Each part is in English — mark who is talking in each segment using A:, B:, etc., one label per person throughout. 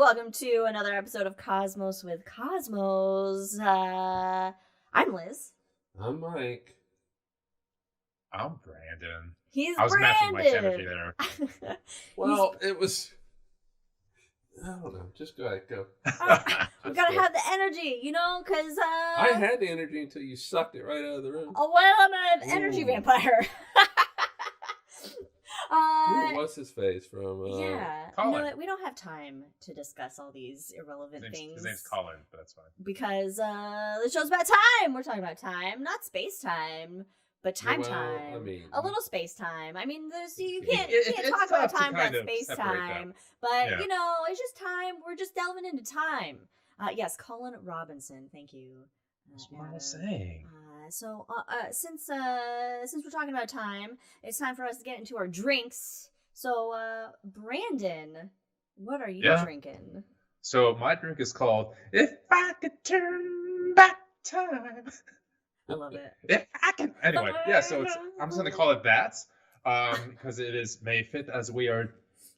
A: welcome to another episode of Cosmos with Cosmos. I'm Liz.
B: I'm Mike.
C: I'm Brandon.
A: He's
C: I was
A: Brandon.
C: matching Mike's energy there.
B: Well, it was... I don't know. Just go ahead, go.
A: We gotta have the energy, you know, because...
B: I had the energy until you sucked it right out of the room.
A: Oh, well, I'm an energy vampire.
B: What's his face from...
A: Yeah.
C: Colin.
A: You know what? We don't have time to discuss all these irrelevant things.
C: His name's Colin, but that's fine.
A: Because the show's about time. We're talking about time, not space-time. But time.
B: I mean,
A: a little space time. I mean, you
C: It's
A: can't talk about
C: tough to
A: time without
C: kind of
A: space
C: separate
A: time.
C: them.
A: But
C: Yeah.
A: you know, it's just time. We're just delving into time. Yes, Colin Robinson. Thank you.
C: That's what I was saying.
A: Since we're talking about time, it's time for us to get into our drinks. So, Brandon, what are you drinking?
C: So my drink is called "If I Could Turn Back Time."
A: I love it.
C: If I can. Anyway, yeah. So I'm just gonna call it that, because it is May 5th as we are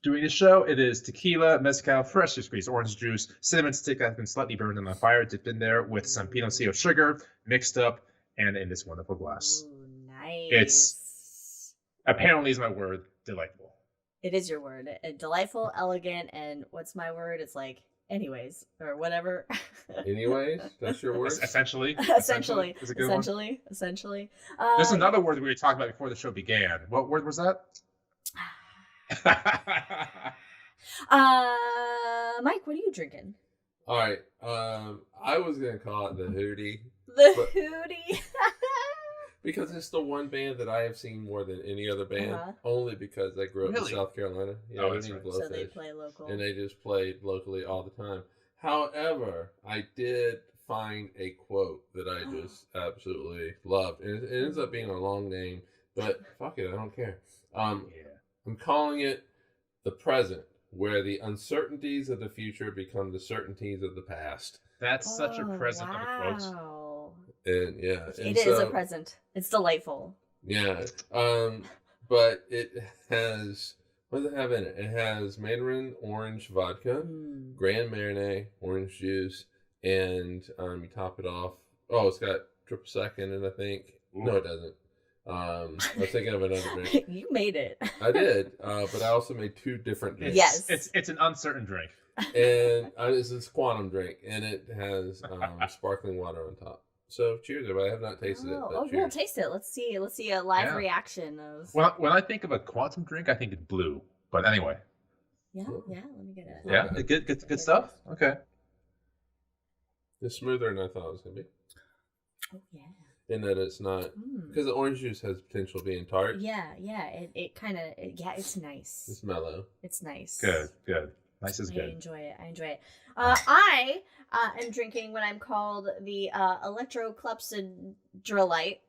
C: doing the show. It is tequila, mezcal, freshly squeezed orange juice, cinnamon stick that's been slightly burned on the fire, dipped in there with some Pinot Noir sugar, mixed up, and in this wonderful glass.
A: Ooh, nice.
C: It's apparently is my word, delightful.
A: It is your word. Delightful, elegant, and what's my word? It's like, anyways, or whatever.
B: Anyways, that's your word?
C: Essentially.
A: Essentially.
C: Is a good one.
A: Essentially.
C: There's another word we were talking about before the show began. What word was that?
A: Mike, what are you drinking?
B: All right. I was going to call it the Hootie.
A: The Hootie.
B: Because it's the one band that I have seen more than any other band. Only because I grew up in
C: Really?
B: South Carolina. Yeah,
C: Oh, that's
B: in
C: right.
B: Bluff,
A: So they play local.
B: and they just played locally all the time. However, I did find a quote that I just absolutely loved. And it ends up being a long name, but fuck it, I don't care. I'm calling it The Present, where the uncertainties of the future become the certainties of the past.
C: That's such a present of a quote.
A: Wow.
B: And yeah.
A: It is a present. It's delightful.
B: Yeah. But it has... What does it have in it? It has mandarin orange vodka, Grand Marnier orange juice, and you top it off. Oh, it's got triple sec in it, I think. Ooh. No, it doesn't. I was thinking of another drink.
A: You made it.
B: I did, but I also made two different drinks.
A: Yes.
C: It's an uncertain drink.
B: And it's this quantum drink, and it has sparkling water on top. So cheers, everybody. I have not tasted it. But
A: We'll taste it. Let's see a live reaction of.
C: Well, when I think of a quantum drink, I think it's blue. But anyway.
A: Yeah. Let me get it.
C: Yeah, good stuff. Okay.
B: It's smoother than I thought it was gonna be.
A: Oh yeah.
B: In that it's not, because the orange juice has potential being tart.
A: Yeah. It kind of it's nice.
B: It's mellow.
A: It's nice.
C: Good. Nice is good.
A: I enjoy it. I am drinking what I'm called the electroclepsidrolite.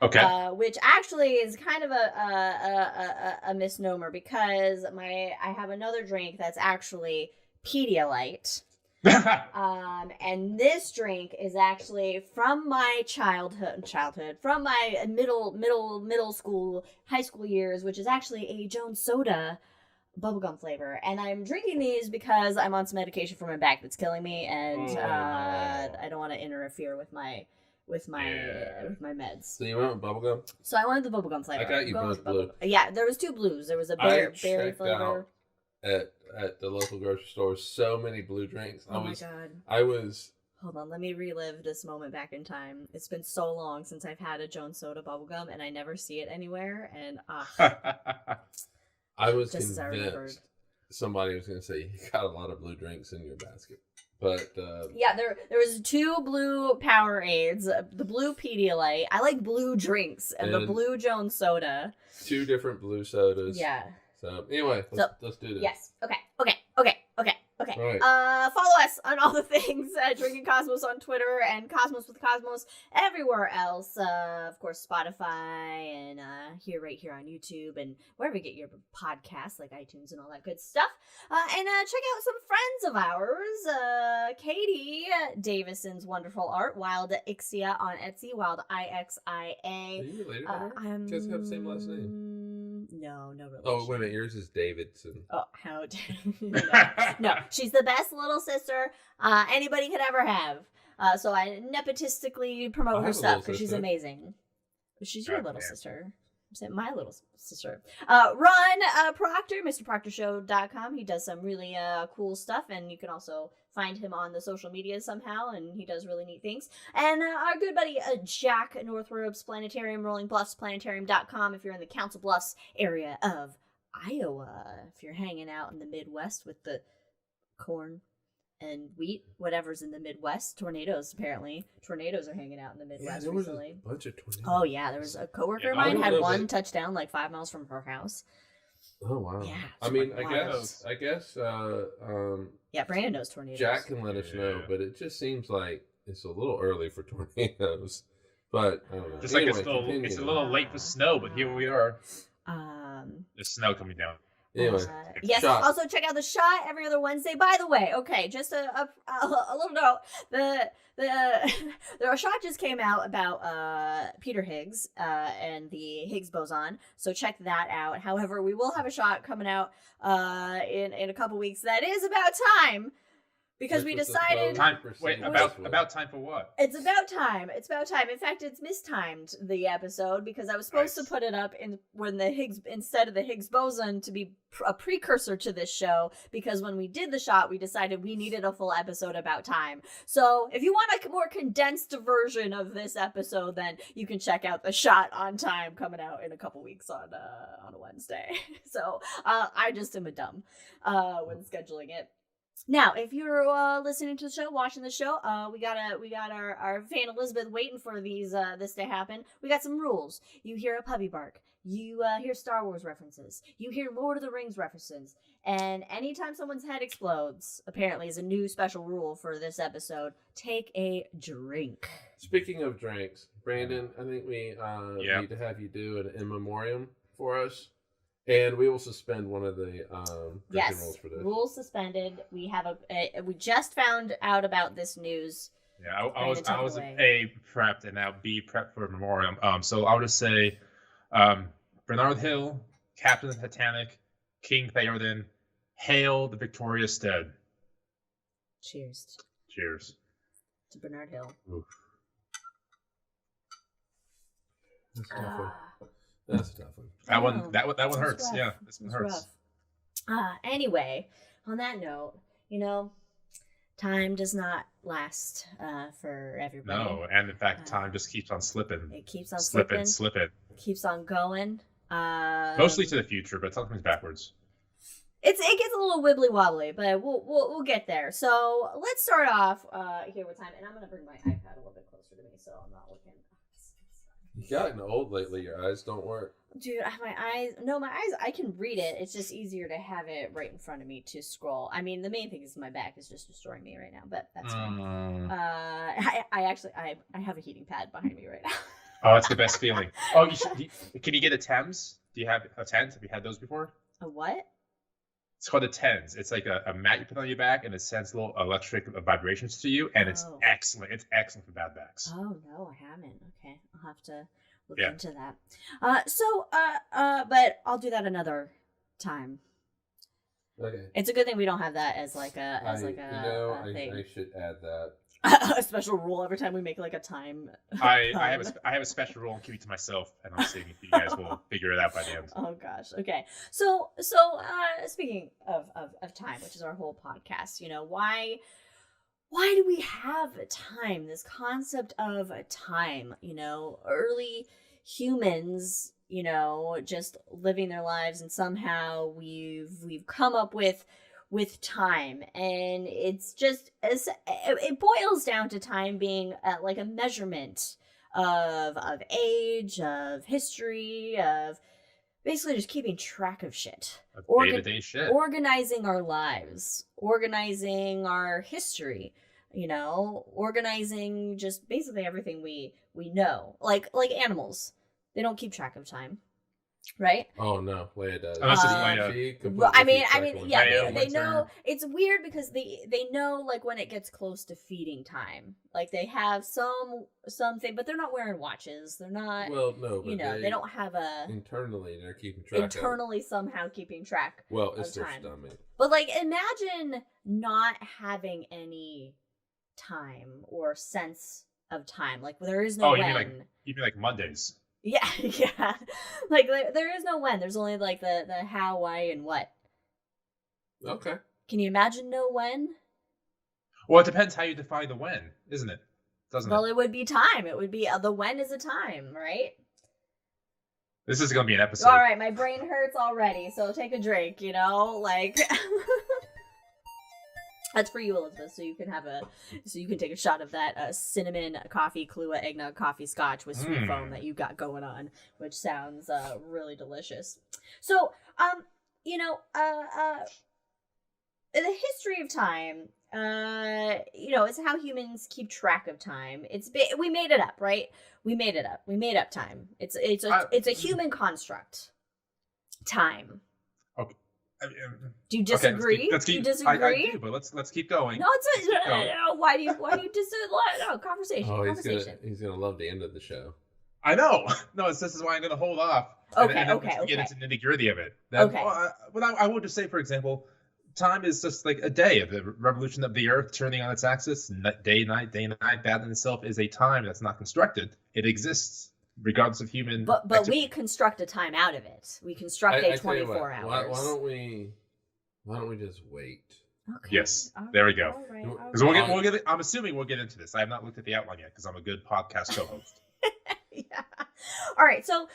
C: Okay.
A: Which actually is kind of a misnomer because I have another drink that's actually Pedialyte. And this drink is actually from my childhood, from my middle school, high school years, which is actually a Jones Soda bubblegum flavor. And I'm drinking these because I'm on some medication for my back that's killing me, and I don't want to interfere with my meds.
B: So you went with bubblegum?
A: So I wanted the bubblegum flavor.
B: I got you both blue.
A: Yeah, there was two blues. There was a berry flavor.
B: At the local grocery store, so many blue drinks.
A: Oh my god.
B: I was...
A: Hold on, let me relive this moment back in time. It's been so long since I've had a Jones Soda bubblegum, and I never see it anywhere, and
B: I was convinced somebody was going to say, you got a lot of blue drinks in your basket. But
A: yeah, there was two blue Powerades, the blue Pedialyte. I like blue drinks and the blue Jones Soda.
B: Two different blue sodas.
A: Yeah.
B: So anyway, let's do this.
A: Yes. Okay.
B: Right.
A: Follow us on all the things, Drinking Cosmos on Twitter and Cosmos with Cosmos everywhere else. Of course, Spotify and right here on YouTube and wherever you get your podcasts like iTunes and all that good stuff. And check out some friends of ours. Katie Davison's wonderful art, Wildixia on Etsy, Wildixia.
B: Are you related to her? You guys have the same last name.
A: No relation.
B: Oh, wait a minute. Yours is Davidson.
A: Oh, how dare no, she's the best little sister anybody could ever have. So I nepotistically promote her stuff because she's amazing. She's your little sister. My little sister. Ron Proctor, MrProctorShow.com. He does some really cool stuff, and you can also find him on the social media somehow, and he does really neat things. And our good buddy Jack Northrop's Planetarium, Rolling Bluffs, Planetarium.com if you're in the Council Bluffs area of Iowa. If you're hanging out in the Midwest with the corn and wheat, whatever's in the Midwest. Tornadoes, apparently. Tornadoes are hanging out in the Midwest
B: there
A: recently.
B: Was a bunch of tornadoes.
A: Oh, yeah. There was a coworker of mine had one touchdown like 5 miles from her house.
B: Oh, wow.
A: Yeah.
B: I mean, I guess,
A: yeah, Brandon knows tornadoes.
B: Jack can let us know, but it just seems like it's a little early for tornadoes. But, I don't know.
C: Just anyway, like it's a little late for snow, but here we are. There's snow coming down.
B: Anyway,
A: yes.
B: Shot.
A: Also, check out the Shot every other Wednesday. By the way, okay, just a little note: the Shot just came out about Peter Higgs and the Higgs boson. So check that out. However, we will have a Shot coming out in a couple weeks. That is about time. Because we decided...
C: About time for what?
A: It's about time. It's about time. In fact, it's mistimed, the episode, because I was supposed to put it up when the Higgs, instead of the Higgs boson, to be a precursor to this show, because when we did the Shot, we decided we needed a full episode about time. So if you want a more condensed version of this episode, then you can check out the Shot on time coming out in a couple weeks on a Wednesday. So I just am a dumb when scheduling it. Now, if you're listening to the show, watching the show, we got our fan Elizabeth waiting for this to happen. We got some rules. You hear a puppy bark. You hear Star Wars references. You hear Lord of the Rings references. And anytime someone's head explodes, apparently is a new special rule for this episode, take a drink.
B: Speaking of drinks, Brandon, I think we need to have you do an in memoriam for us. And we will suspend one of the drinking rules for this.
A: Rules suspended. We have we just found out about this news.
C: Yeah, I was A, prepped, and now B, prepped for memoriam. So I'll just say Bernard Hill, Captain of the Titanic, King Theoden, hail the victorious dead.
A: Cheers.
C: Cheers.
A: To Bernard Hill.
B: Oof. That's awful. That's a tough one. That one hurts.
A: Rough.
C: Yeah, this one hurts.
A: Anyway, on that note, time does not last for everybody.
C: No, and in fact, time just keeps on slipping.
A: It keeps on
C: slipping.
A: It keeps on going.
C: Mostly to the future, but sometimes backwards.
A: It gets a little wibbly wobbly, but we'll get there. So let's start off here with time, and I'm gonna bring my iPad a little bit closer to me so I'm not looking.
B: You've gotten old lately. Your eyes don't work.
A: Dude, my eyes, I can read it. It's just easier to have it right in front of me to scroll. I mean, the main thing is my back is just destroying me right now, but that's fine. I have a heating pad behind me right now.
C: Oh, that's the best feeling. Oh, can you get a Thames? Do you have a tent? Have you had those before?
A: A what?
C: It's called a TENS. It's like a mat you put on your back, and it sends little electric vibrations to you, and it's excellent. It's excellent for bad backs.
A: Oh, no, I haven't. Okay, I'll have to look into that. But I'll do that another time.
B: Okay.
A: It's a good thing we don't have that as like a thing.
B: I should add that.
A: A special rule every time we make like a time.
C: I have a special rule and keep it to myself, and I'm seeing if you guys will figure it out by the end.
A: Oh gosh. Okay. So speaking of time, which is our whole podcast, why do we have time? This concept of time, early humans, just living their lives, and somehow we've come up with time, and it's just it boils down to time being like a measurement of age, of history, of basically just keeping track of shit,
C: day-to-day shit,
A: organizing our lives, organizing our history, organizing just basically everything we know, like animals. They don't keep track of time. right?
B: Oh no, Leia does.
C: Unless it's
A: Um,
C: Leia.
B: She completely
A: Well, I mean,
B: keeps track of
A: yeah,
C: Leia,
B: when
A: they
B: she's-
A: know.
C: Winter.
A: It's weird because they know like when it gets close to feeding time. Like they have something, but they're not wearing watches. They're not.
B: Well, no,
A: You
B: but
A: know, they don't have a
B: internally they're keeping track of.
A: internally somehow keeping track.
B: Well, it's
A: of
B: their
A: time.
B: stomach.
A: But like, imagine not having any time or sense of time. Like there is no
C: Oh,
A: when.
C: you mean like Mondays?
A: Yeah, yeah. Like there is no when. There's only like the how, why, and what.
B: Okay.
A: Can you imagine no when?
C: Well, it depends how you define the when, isn't it? Doesn't
A: Well,
C: it?
A: it would be time. It would be the when is a time, right?
C: This is going to be an episode.
A: All right, my brain hurts already, so take a drink. Like that's for you, Elizabeth. So you can take a shot of that cinnamon coffee, Kahlua eggnog coffee scotch with sweet foam that you got going on, which sounds really delicious. So the history of time, it's how humans keep track of time. We made it up, right? We made it up. We made up time. It's a human construct. Time.
C: Okay.
A: Do you disagree?
C: Let's keep,
A: do you
C: I
A: disagree?
C: do, but let's keep going.
A: No, why do you disagree? No, conversation.
B: Oh,
A: conversation.
B: he's gonna love the end of the show.
C: I know. No, this is why I'm going to hold off.
A: Okay,
C: and
A: okay.
C: Get into nitty gritty of it.
A: Okay.
C: But I would just say, for example, time is just like a day of the revolution of the Earth turning on its axis. Day, night. That in itself is a time that's not constructed. It exists, regardless of human.
A: But we construct a time out of it. We construct
B: I
A: a
B: tell you
A: 24
B: what,
A: hours.
B: Why don't we just wait?
A: Okay.
C: Yes, there we go.
A: All right,
C: Because we'll get. I'm assuming we'll get into this. I have not looked at the outline yet because I'm a good podcast co-host.
A: Yeah. All right. So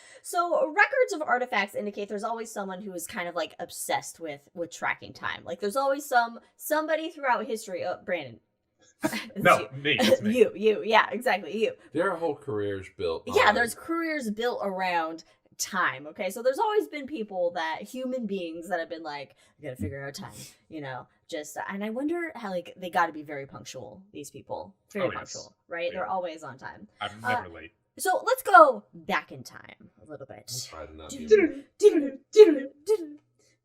A: records of artifacts indicate there's always someone who is kind of like obsessed with tracking time. Like there's always somebody throughout history. Oh, Brandon.
C: No, me. It's me.
A: You. Yeah, exactly. You.
B: There are whole careers built.
A: Yeah,
B: on-
A: there's careers built around time. Okay, so there's always been human beings that have been like, I gotta figure out time. And I wonder how like they got to be very punctual. These people, very punctual, right?
C: Yeah.
A: They're always on time.
C: I'm never late.
A: So let's go back in time a little bit.
B: Try to not be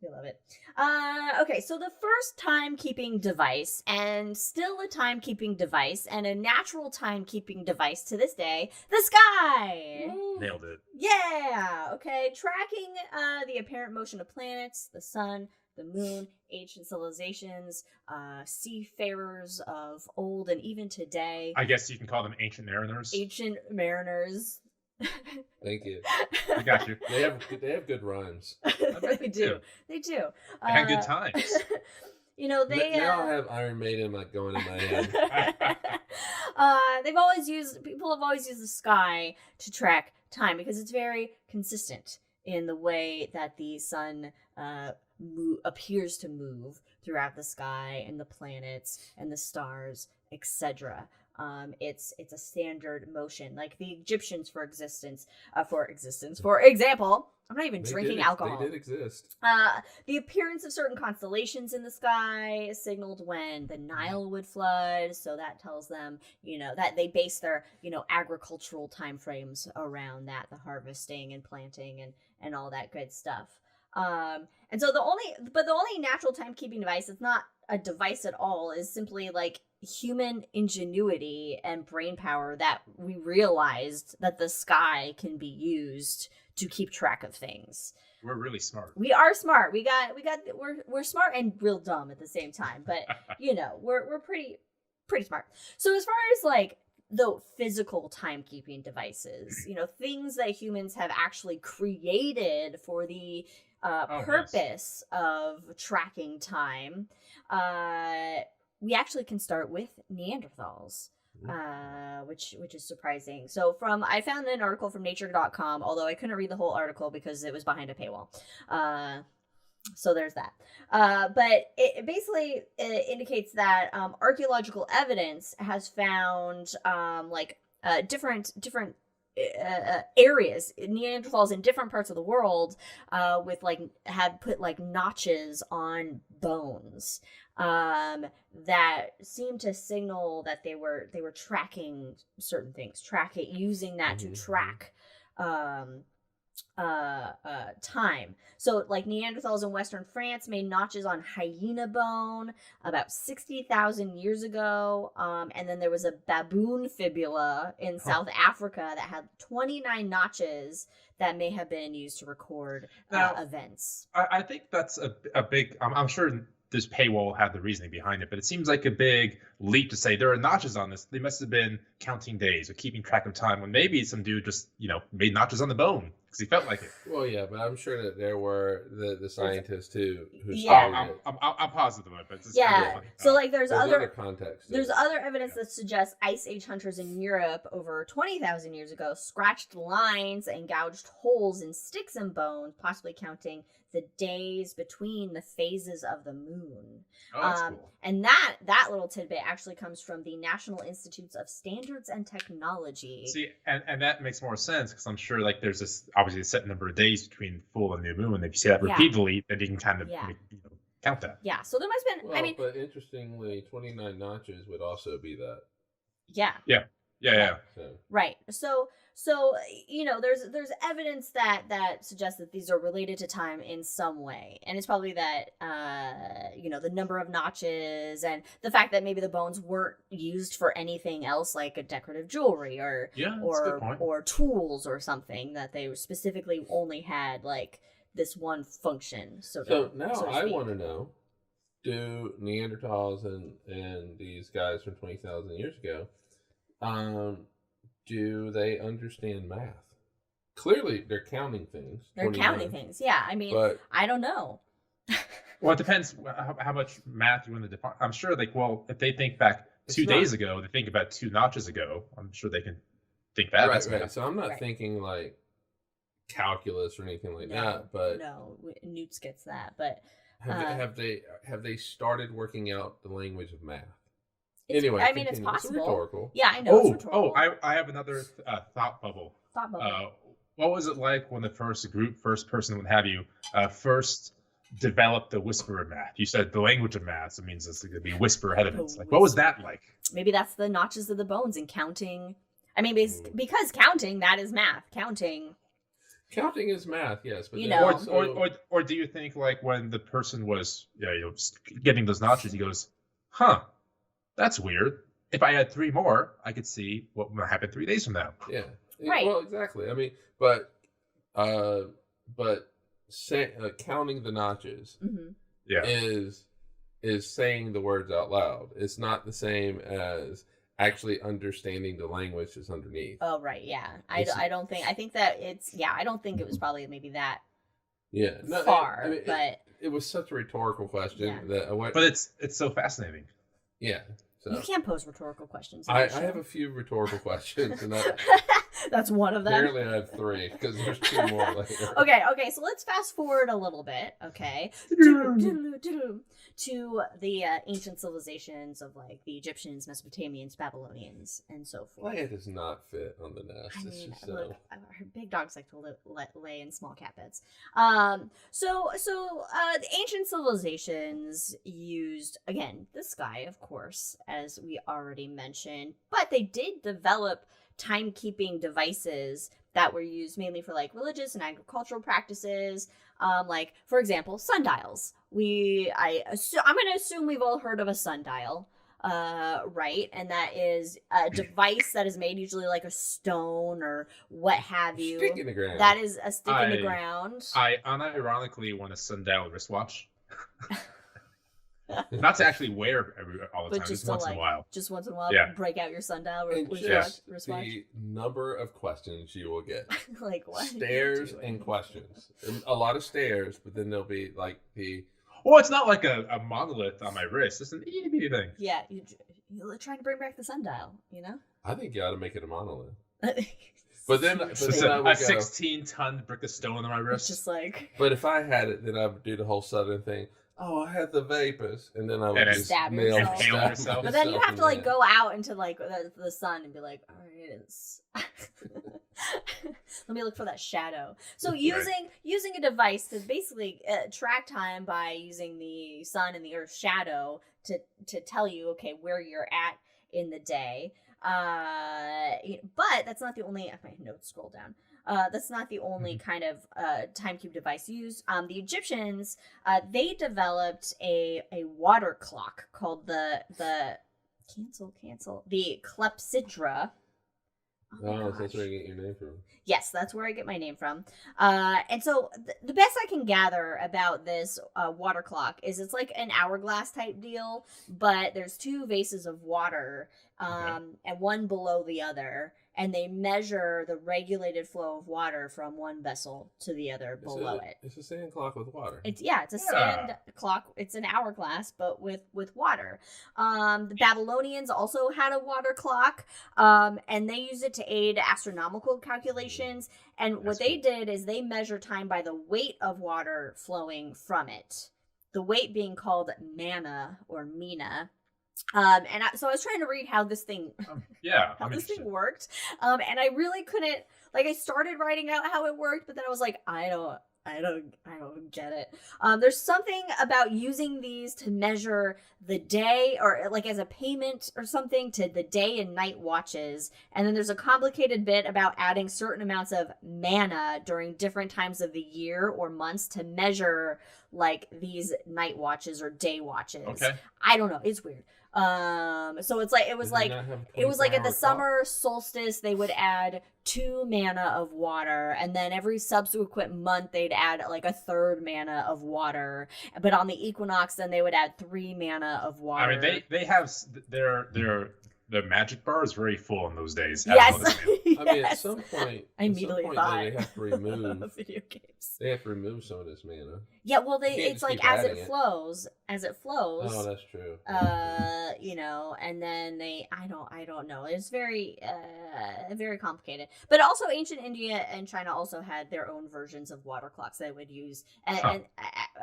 A: We love it. Okay, so the first timekeeping device, and still a timekeeping device, and a natural timekeeping device to this day, the sky.
C: Nailed it.
A: Yeah. Okay, tracking the apparent motion of planets, the sun, the moon, ancient civilizations, seafarers of old and even today.
C: I guess you can call them ancient mariners.
A: Ancient mariners.
B: Thank you.
C: I got you.
B: They have good rhymes.
A: They do. They do.
C: They had good times.
A: They
B: now I have Iron Maiden like going in my head.
A: people have always used the sky to track time because it's very consistent in the way that the sun appears to move throughout the sky and the planets and the stars, etc. It's a standard motion, like the Egyptians, for example. I'm not even drinking alcohol.
B: They did exist.
A: The appearance of certain constellations in the sky signaled when the Nile would flood, so that tells them, that they base their, agricultural timeframes around that, the harvesting and planting and all that good stuff. And so the only natural timekeeping device, it's not a device at all, is simply like human ingenuity and brain power that we realized that the sky can be used to keep track of things.
C: We're really smart.
A: We are smart. We're smart and real dumb at the same time, but we're pretty smart. So as far as like the physical timekeeping devices, things that humans have actually created for the purpose of tracking time, we actually can start with Neanderthals, which is surprising. So I found an article from nature.com, although I couldn't read the whole article because it was behind a paywall. So there's that. But it basically indicates that archaeological evidence has found different areas, Neanderthals in different parts of the world, with had put notches on bones that seemed to signal that they were tracking certain things, using that to track time. So like Neanderthals in Western France made notches on hyena bone about 60,000 years ago. And then there was a baboon fibula in South Africa that had 29 notches that may have been used to record events.
C: I think that's a big, I'm sure this paywall had the reasoning behind it, but it seems like a big leap to say there are notches on this. They must have been counting days or keeping track of time when maybe some dude just, made notches on the bone because he felt like it.
B: Well, yeah, but I'm sure that there were the scientists too who
A: Yeah.
B: studied it.
C: I'm positive of it, but it's just
A: Yeah.
C: kind of funny.
A: So like there's
B: other context. to
A: There's
B: it.
A: other evidence that suggests Ice Age hunters in Europe over 20,000 years ago scratched lines and gouged holes in sticks and bones, possibly counting the days between the phases of the moon.
C: Oh, that's cool.
A: And that little tidbit actually comes from the National Institutes of Standards and Technology.
C: See, and that makes more sense because I'm sure like there's this obviously a set number of days between full and new moon. And if you see that repeatedly, then you can kind of count that.
A: Yeah, so there must have been,
B: Well, but interestingly, 29 notches would also be that.
A: Yeah.
B: So.
A: Right. So there's evidence that suggests that these are related to time in some way, and it's probably that the number of notches and the fact that maybe the bones weren't used for anything else like a decorative jewelry or tools or something, that they specifically only had like this one function. So
B: now I want to know: do Neanderthals and these guys from 20,000 years ago? Do they understand math? Clearly, they're counting things.
A: They're counting things. Yeah, I mean, but I don't know.
C: Well, it depends how much math you want to define. I'm sure, if they think back 2 days ago, they think about 2 notches ago. I'm sure they can think that.
B: Right. So I'm not thinking like calculus or anything like that. But
A: no, Newt gets that. But
B: have they started working out the language of math?
A: Anyway, I mean, it's possible.
B: It's rhetorical.
A: Yeah, I know. It's rhetorical.
C: I have another thought bubble. What was it like when the first person, what have you, first developed the whisper of math? You said the language of math, so it means it's going to be whisper ahead of it. Like, what was that like?
A: Maybe that's the notches of the bones and counting. I mean, because counting, that is math. Counting
B: is math, yes. But
C: or do you think like when the person was getting those notches, he goes, huh, that's weird. If I had 3 more, I could see what would happen 3 days from now.
B: Yeah.
A: Right.
B: Well, exactly. I mean, but counting the notches is saying the words out loud. It's not the same as actually understanding the language that's underneath.
A: Oh, right. Yeah. I don't think it was probably maybe that far. But
B: it was such a rhetorical question
C: but it's so fascinating.
B: Yeah. So.
A: You can't pose rhetorical questions.
B: I have a few rhetorical questions, and
A: that's one of them.
B: Apparently, I have 3 because there's 2 more later.
A: Okay. So let's fast forward a little bit. Okay, to the ancient civilizations of like the Egyptians, Mesopotamians, Babylonians, and so forth.
B: Leia does not fit on the nest.
A: I mean,
B: it's just
A: look, her big dogs like to lay in small cat beds. So the ancient civilizations used, again, the sky, of course, as we already mentioned, but they did develop timekeeping devices that were used mainly for like religious and agricultural practices. Like, for example, sundials. I'm going to assume we've all heard of a sundial, right? And that is a device that is made usually like a stone or what have you.
B: Stick in the ground.
A: That is a stick in the ground.
C: I unironically want a sundial wristwatch. Not to actually wear all the time, just once in a while.
A: Just once in a while, break out your sundial
B: wristwatch.
A: Wristwatch.
B: The number of questions you will get.
A: Like what?
B: Stares and questions. A lot of stares, but then there'll be like the...
C: Well, it's not like a monolith on my wrist. It's an itty-bitty thing.
A: Yeah, you're trying to bring back the sundial, you know?
B: I think you ought to make it a monolith. But then
C: a 16-ton brick of stone on my wrist.
A: Just like...
B: But if I had it, then I would do the whole Southern thing. Oh, I had the vapors, and then I would just
A: stab
C: yourself.
A: But then you have to like go out into like the sun and be like, all right, let me look for that shadow. So using a device to basically track time by using the sun and the Earth's shadow to tell you where you're at in the day. But that's not the only. My notes scroll down. That's not the only kind of time cube device used. The Egyptians, they developed a water clock called the clepsydra.
B: Oh, so that's where you get your name from.
A: Yes, that's where I get my name from. And so the best I can gather about this water clock is it's like an hourglass type deal, but there's two vases of water and one below the other. And they measure the regulated flow of water from one vessel to the other below it.
B: It's a sand clock with water.
A: It's a sand clock. It's an hourglass, but with water. The Babylonians also had a water clock, and they used it to aid astronomical calculations. And what they did is they measure time by the weight of water flowing from it. The weight being called mana or mina. So I was trying to read how this thing, this thing worked. And I really couldn't, I started writing out how it worked, but then I was like, I don't get it. There's something about using these to measure the day or as a payment or something to the day and night watches. And then there's a complicated bit about adding certain amounts of mana during different times of the year or months to measure these night watches or day watches.
C: Okay.
A: I don't know. It's weird. So it was at the summer solstice they would add 2 mana of water, and then every subsequent month they'd add a third mana of water, but on the equinox then they would add 3 mana of water.
C: I mean they have their magic bar is very full in those days.
A: Yes.
B: I mean, at some point,
A: I immediately thought
B: they have to remove
A: video games.
B: They have to remove some of this mana.
A: Yeah, well, it's as it flows.
B: Oh, that's true.
A: And then I don't know. It's very, very complicated. But also, ancient India and China also had their own versions of water clocks they would use, and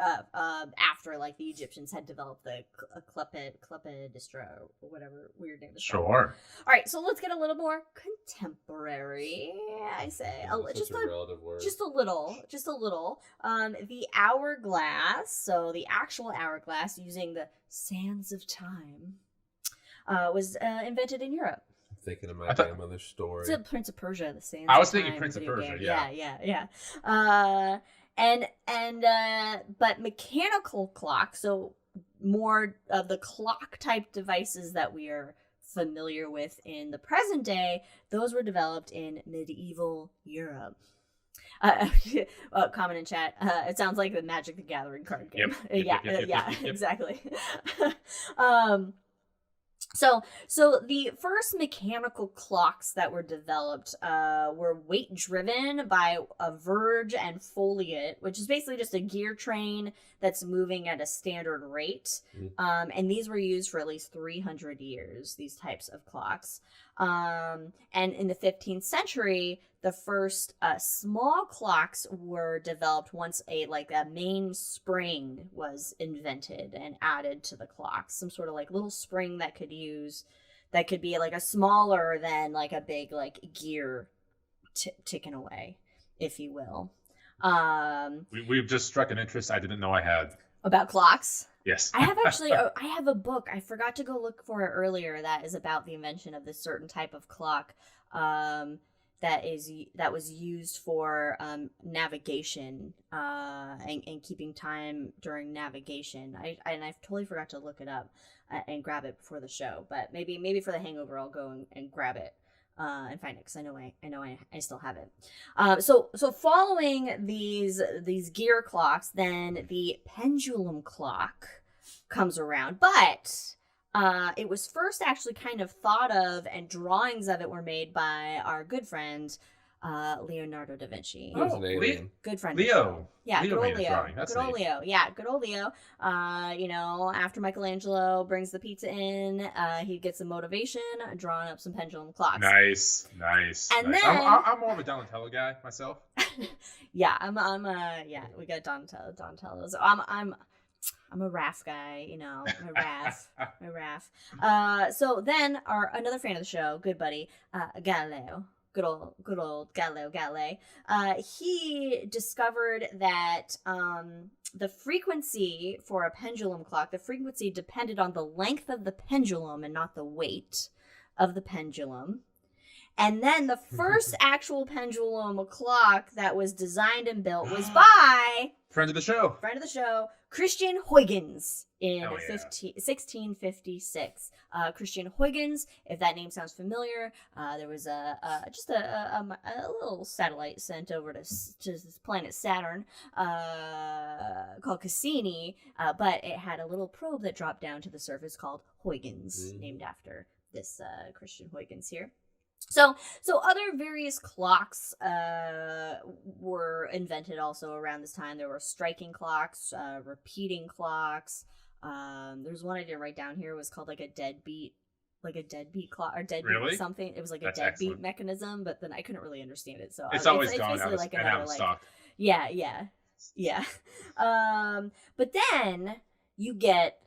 A: after the Egyptians had developed the Clepidistra or whatever weird name.
C: Sure.
A: All right, so let's get a little more contemporary. I say just a relative word. Just a little. The hourglass. So the actual hourglass using the sands of time was invented in Europe.
B: I'm thinking of my grandmother's story.
A: It's a Prince of Persia. The sands.
C: I was
A: of
C: thinking
A: time
C: Prince of Persia.
A: Game. Yeah. But mechanical clocks. So more of the clock type devices that we are familiar with in the present day, those were developed in medieval Europe. Comment in chat. It sounds like the Magic the Gathering card game. Yep, exactly. So the first mechanical clocks that were developed were weight driven by a verge and foliot, which is basically just a gear train that's moving at a standard rate. And these were used for at least 300 years, these types of clocks. And in the 15th century, the first small clocks were developed once a main spring was invented and added to the clocks. Some sort of little spring that could be a smaller than a big gear ticking away, if you will.
C: We've just struck an interest I didn't know I had.
A: About clocks?
C: Yes.
A: I have a book. I forgot to go look for it earlier that is about the invention of this certain type of clock that was used for navigation and keeping time during navigation. I totally forgot to look it up and grab it before the show, but maybe for the hangover I'll go and grab it. And find it because I know I still have it. So following these gear clocks, then the pendulum clock comes around, but it was first actually kind of thought of, and drawings of it were made by our good friend Leonardo da Vinci.
B: Oh,
A: good friend.
C: Leo.
A: Yeah,
C: Leo
A: good old
C: made a
A: Leo.
C: drawing. That's
A: good old
C: neat.
A: Leo. Yeah, good old Leo. After Michelangelo brings the pizza in, he gets some motivation, drawing up some pendulum clocks.
C: Nice.
A: And
C: nice.
A: then
C: I'm more of a Donatello guy myself.
A: Yeah, we got Donatello. So I'm a Raph guy, my Raph. So then another fan of the show, good buddy, Galileo. Good old Galileo Galilei. He discovered that the frequency for a pendulum clock, the frequency depended on the length of the pendulum and not the weight. of the pendulum. And then the first actual pendulum clock that was designed and built was by
C: friend of the show,
A: Christian Huygens in
C: Hell yeah.
A: 1656. Christian Huygens, if that name sounds familiar, there was a little satellite sent over to this planet Saturn called Cassini, but it had a little probe that dropped down to the surface called Huygens, named after this Christian Huygens here. So other various clocks were invented also around this time. There were striking clocks, repeating clocks. There's one I didn't write down here. It was called like a deadbeat clock or deadbeat something. It was like
C: That's
A: a deadbeat
C: excellent.
A: mechanism, but then I couldn't really understand it. So
C: It's always gone
A: basically
C: out of stock.
A: Yeah. But then you get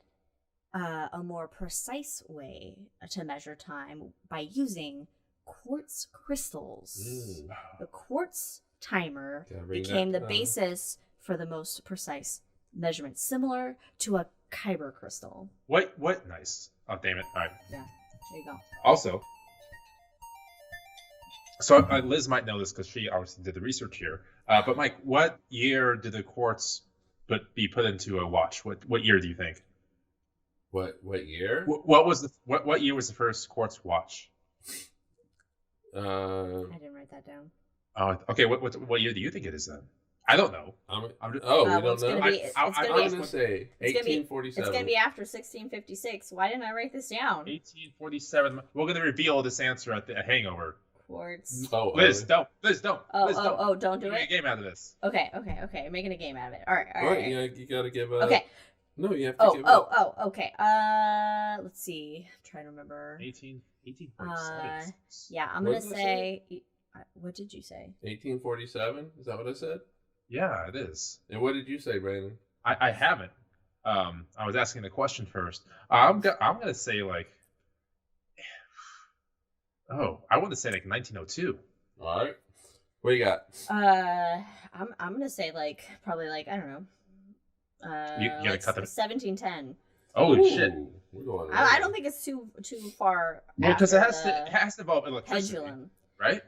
A: a more precise way to measure time by using quartz crystals. The quartz timer became the basis for the most precise measurement, similar to a Kyber crystal.
C: What? Nice. Oh, damn it. All right.
A: Yeah, there you go.
C: Also, so Liz might know this because she obviously did the research here. But Mike, what year did the quartz be put into a watch? What year do you think?
B: What year?
C: What year was the first quartz watch?
A: I didn't write that down.
C: Okay. What year do you think it is then? I don't know.
B: We don't know.
A: I'm
B: gonna say 1847.
A: It's gonna be after 1656. Why didn't I write this down?
C: 1847. We're gonna reveal this answer at the Hangover.
A: Quartz.
C: Liz, don't.
A: Don't do it.
C: Make a game out of this.
A: Okay. Making a game out of it. All right.
B: Yeah, you gotta give a.
A: Okay.
B: No, you have to give a.
A: Okay. Let's see. I'm trying to remember.
C: 1847.
A: Yeah, I'm gonna say. What did you say?
B: 1847. Is that what I said?
C: Yeah, it is.
B: And what did you say, Brandon?
C: I haven't. I was asking the question first. I'm gonna say like. I want to say like 1902.
B: All right. What do you got?
A: I'm gonna say like probably like I don't know.
C: You gotta cut the
A: 1710.
C: Holy shit!
B: We're going
A: I don't think it's too far.
C: Well, because it has to involve electricity,
A: pendulum,
C: right?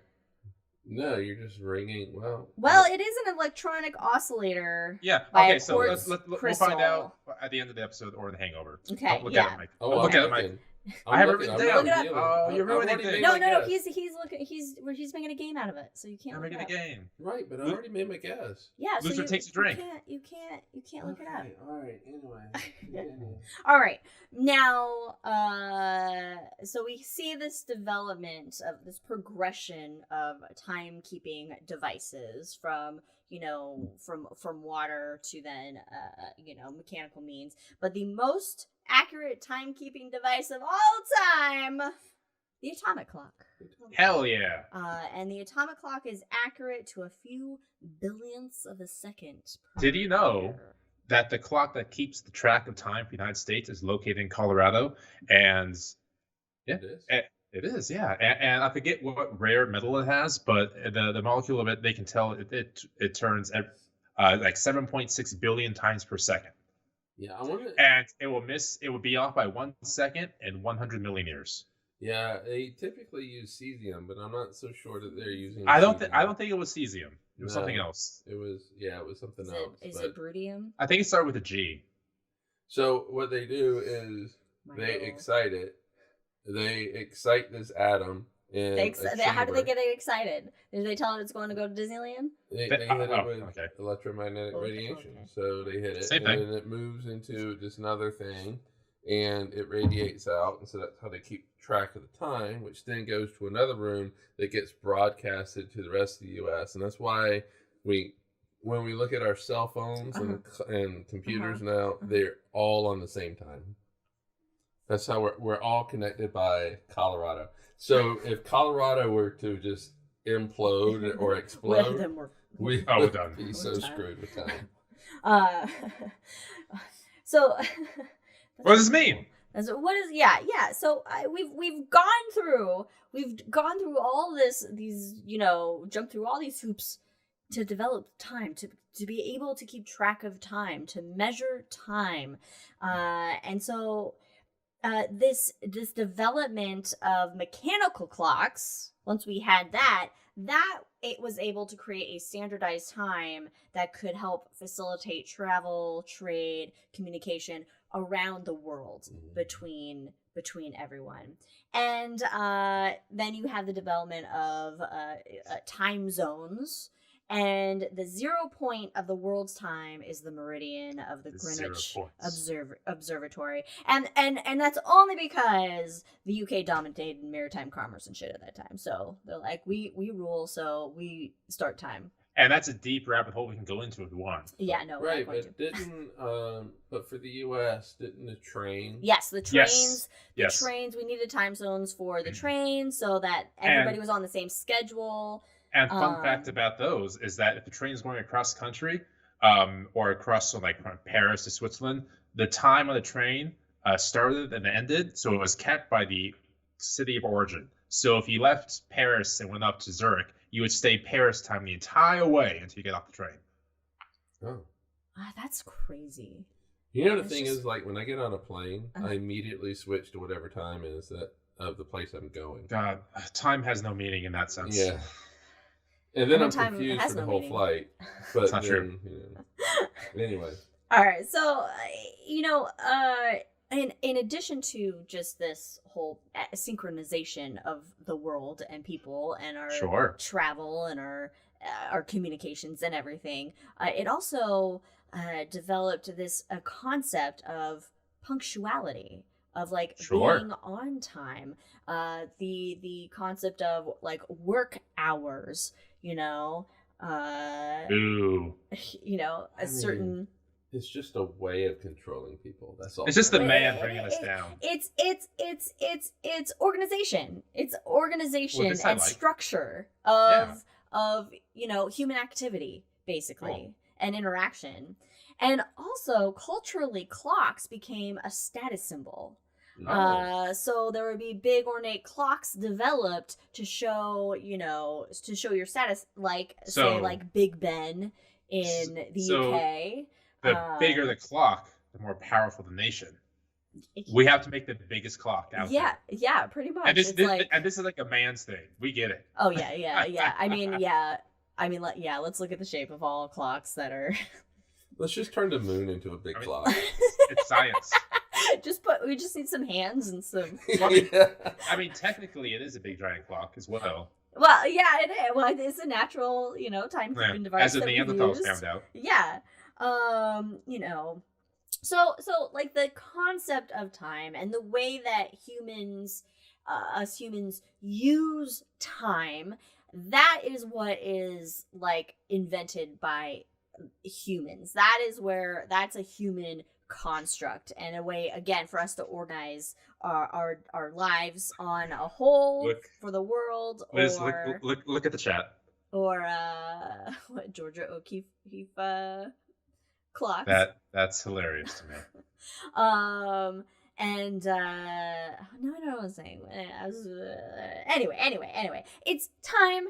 B: No, you're just ringing.
A: Well, it is an electronic oscillator.
C: Yeah.
A: By
C: Okay.
A: a
C: So we'll find out at the end of the episode or the Hangover.
A: Okay.
C: Look at it, Mike. Look at it, Mike. I have it written down.
A: Look it up.
C: Oh, you're ruining things.
A: No. He's making a game out of it, so you can't.
C: I'm making a game.
B: Right, but I already made my guess.
A: Yeah.
C: Loser takes a drink.
A: You can't look it up.
B: All right. Anyway.
A: All right. Now, so we see this development of this progression of timekeeping devices from water to then mechanical means, but the most accurate timekeeping device of all time, the atomic clock.
C: Hell yeah.
A: And the atomic clock is accurate to a few billionths of a second.
C: Did you know that the clock that keeps the track of time for the United States is located in Colorado? And yeah, it is, yeah. And I forget what rare metal it has, but the molecule of it, they can tell it turns at like 7.6 billion times per second.
B: Yeah, I wonder.
C: And it will be off by 1 second and 100 million years.
B: Yeah, they typically use cesium, but I'm not so sure that they're using.
C: I don't think it was cesium. It was something else.
B: It was something else.
A: Is it Brudium?
C: I think it started with a G.
B: So what they do is they excite it. They excite this atom.
A: How do they get it excited? Did they tell it it's going to go to Disneyland?
B: They hit it with electromagnetic radiation.
A: Okay.
B: So they hit it,
C: Same
B: and
C: thing.
B: then it moves into just another thing, and it radiates out. And so that's how they keep track of the time, which then goes to another room that gets broadcasted to the rest of the U.S. And that's why when we look at our cell phones and computers now, they're all on the same time. That's how we're all connected by Colorado. So if Colorado were to just implode or explode, we're
C: done.
B: Be so screwed with time.
A: So
C: what does this mean?
A: So we've gone through all these jumped through all these hoops to develop time, to be able to keep track of time, to measure time, and so this development of mechanical clocks, once we had that it was able to create a standardized time that could help facilitate travel, trade, communication around the world between everyone. And then you have the development of time zones. And the 0 point of the world's time is the meridian of the Greenwich Observatory. And that's only because the UK dominated maritime commerce and shit at that time. So they're like, we rule, so we start time.
C: And that's a deep rabbit hole we can go into if you want.
A: Yeah, no.
B: Right, but but for the US, didn't the train?
A: Yes, the trains.
C: Yes.
A: The trains, we needed time zones for the trains so that everybody was on the same schedule.
C: And fun fact about those is that if the train is going across country, or across from Paris to Switzerland, the time on the train started and ended, so it was kept by the city of origin. So if you left Paris and went up to Zurich, you would stay Paris time the entire way until you get off the train.
B: Oh.
A: That's crazy.
B: You know, the thing is, like, when I get on a plane, I immediately switch to whatever time is that of the place I'm going.
C: God, time has no meaning in that sense.
B: Yeah. And then I'm confused for the whole flight. But
C: it's not true.
B: Anyway.
A: All right. So, in addition to just this whole synchronization of the world and people and our travel and our communications and everything, it also developed this concept of punctuality, of being on time, the concept of work hours, certain.
B: It's just a way of controlling people. That's all.
C: It's just the man bringing us down.
A: It's organization. It's organization and structure of human activity, basically, and interaction. And also, culturally, clocks became a status symbol. So there would be big ornate clocks developed to show your status, say Big Ben in the UK.
C: The bigger the clock, the more powerful the nation. We have to make the biggest clock out there.
A: Yeah, pretty much.
C: And this is like a man's thing. We get it.
A: Oh yeah. I mean, let's look at the shape of all clocks that are.
B: Let's just turn the moon into a big clock.
C: It's science.
A: We just need some hands and some.
C: I mean, technically, it is a big giant clock as well.
A: Well, yeah, it is. Well, it's a natural, time-keeping device.
C: As the Neanderthals found out.
A: Yeah. So the concept of time and the way that us humans use time, that is what is invented by humans. That's a human construct and a way, again, for us to organize our lives on a whole for the world.
C: Liz, look at the chat.
A: Or what Georgia O'Keeffe clocks.
C: That's hilarious to me.
A: And no, I don't know what I was saying. Anyway, it's time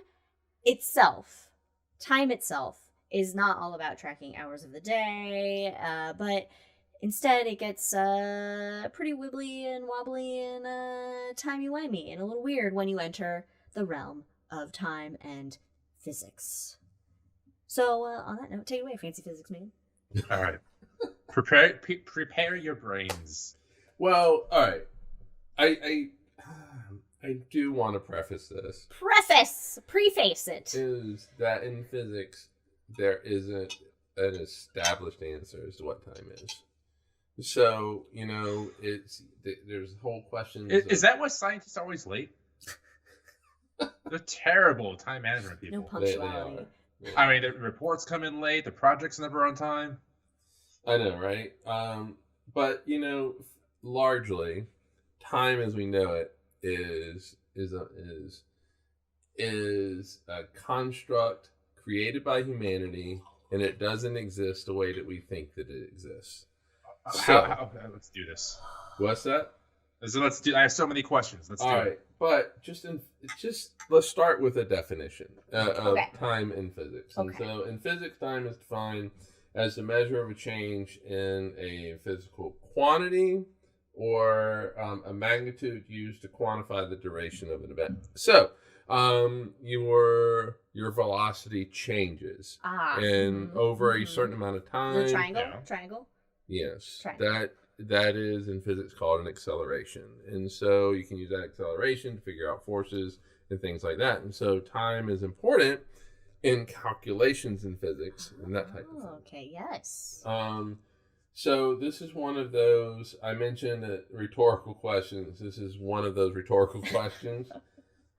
A: itself. Time itself is not all about tracking hours of the day, but instead it gets pretty wibbly and wobbly and timey-wimey and a little weird when you enter the realm of time and physics. So on that note, take it away, fancy physics man.
C: All right. Prepare your brains.
B: Well, all right. I do want to preface this.
A: Preface it.
B: Is that in physics there isn't an established answer as to what time is. So, there's whole questions.
C: Is that why scientists are always late? They're terrible time management people.
A: No punctuality.
B: Yeah.
C: I mean, the reports come in late. The project's never on time.
B: I know, right? But largely, time as we know it is a construct created by humanity, and it doesn't exist the way that we think that it exists.
C: Let's do this.
B: What's that?
C: I have so many questions. Let's do it.
B: But just let's start with a definition of time in physics. Okay. And so in physics, time is defined as the measure of a change in a physical quantity or a magnitude used to quantify the duration of an event. So, your velocity changes, and over a certain amount of time.
A: The triangle.
B: Yes,
A: Triangle.
B: that is in physics called an acceleration, and so you can use that acceleration to figure out forces and things like that. And so time is important in calculations in physics and that type of thing.
A: Okay. Yes.
B: So this is one of those, I mentioned rhetorical questions. This is one of those rhetorical questions.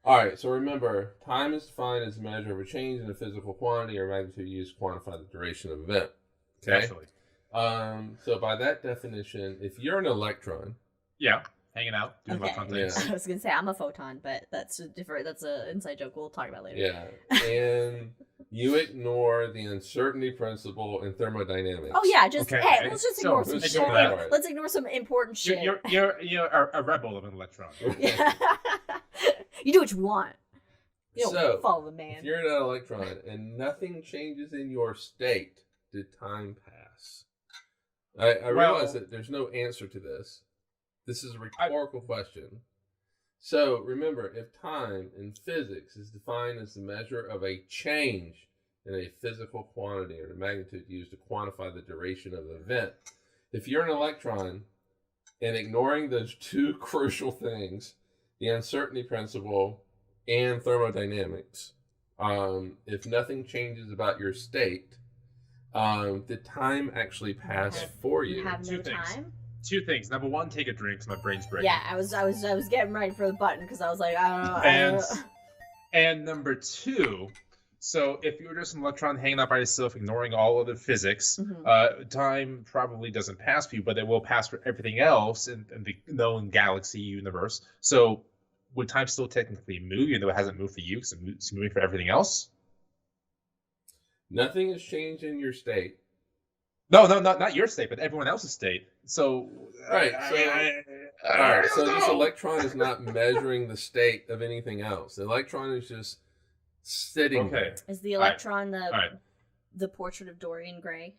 B: All right, so remember, time is defined as a measure of a change in a physical quantity or magnitude used to quantify the duration of an event. Okay?
C: Actually.
B: So by that definition, if you're an electron...
C: Yeah, hanging out, doing
A: Okay.
C: electron things.
B: Yeah.
A: I was gonna say I'm a photon, but that's a different. That's an inside joke. We'll talk about later.
B: Yeah, and you ignore the uncertainty principle in thermodynamics.
A: Oh yeah, just
C: Okay.
A: hey, let's just ignore some
B: let's
A: shit.
B: ignore that.
A: Let's ignore some important shit.
C: You're a rebel of an electron.
A: Yeah. You do what you want. You don't
B: So,
A: follow the man.
B: If you're an electron and nothing changes in your state, did time pass? I realize that there's no answer to this. This is a rhetorical question. So remember, if time in physics is defined as the measure of a change in a physical quantity or the magnitude used to quantify the duration of an event, if you're an electron and ignoring those two crucial things, the uncertainty principle and thermodynamics, if nothing changes about your state, the time actually passed for you.
A: You have no
C: Two things.
A: time.
C: Two things. Number one, take a drink because my brain's breaking.
A: Yeah, I was getting ready for the button because I was like, I don't know.
C: And number two, so if you're just an electron hanging out by yourself, ignoring all of the physics, time probably doesn't pass for you, but it will pass for everything else in the known galaxy universe. So would time still technically move, even though it hasn't moved for you because it's moving for everything else?
B: Nothing has changed in your state.
C: No, not your state, but everyone else's state. So,
B: Right. So this electron is not measuring the state of anything else. The electron is just sitting there.
A: Is the electron
C: right.
A: the portrait of Dorian Gray?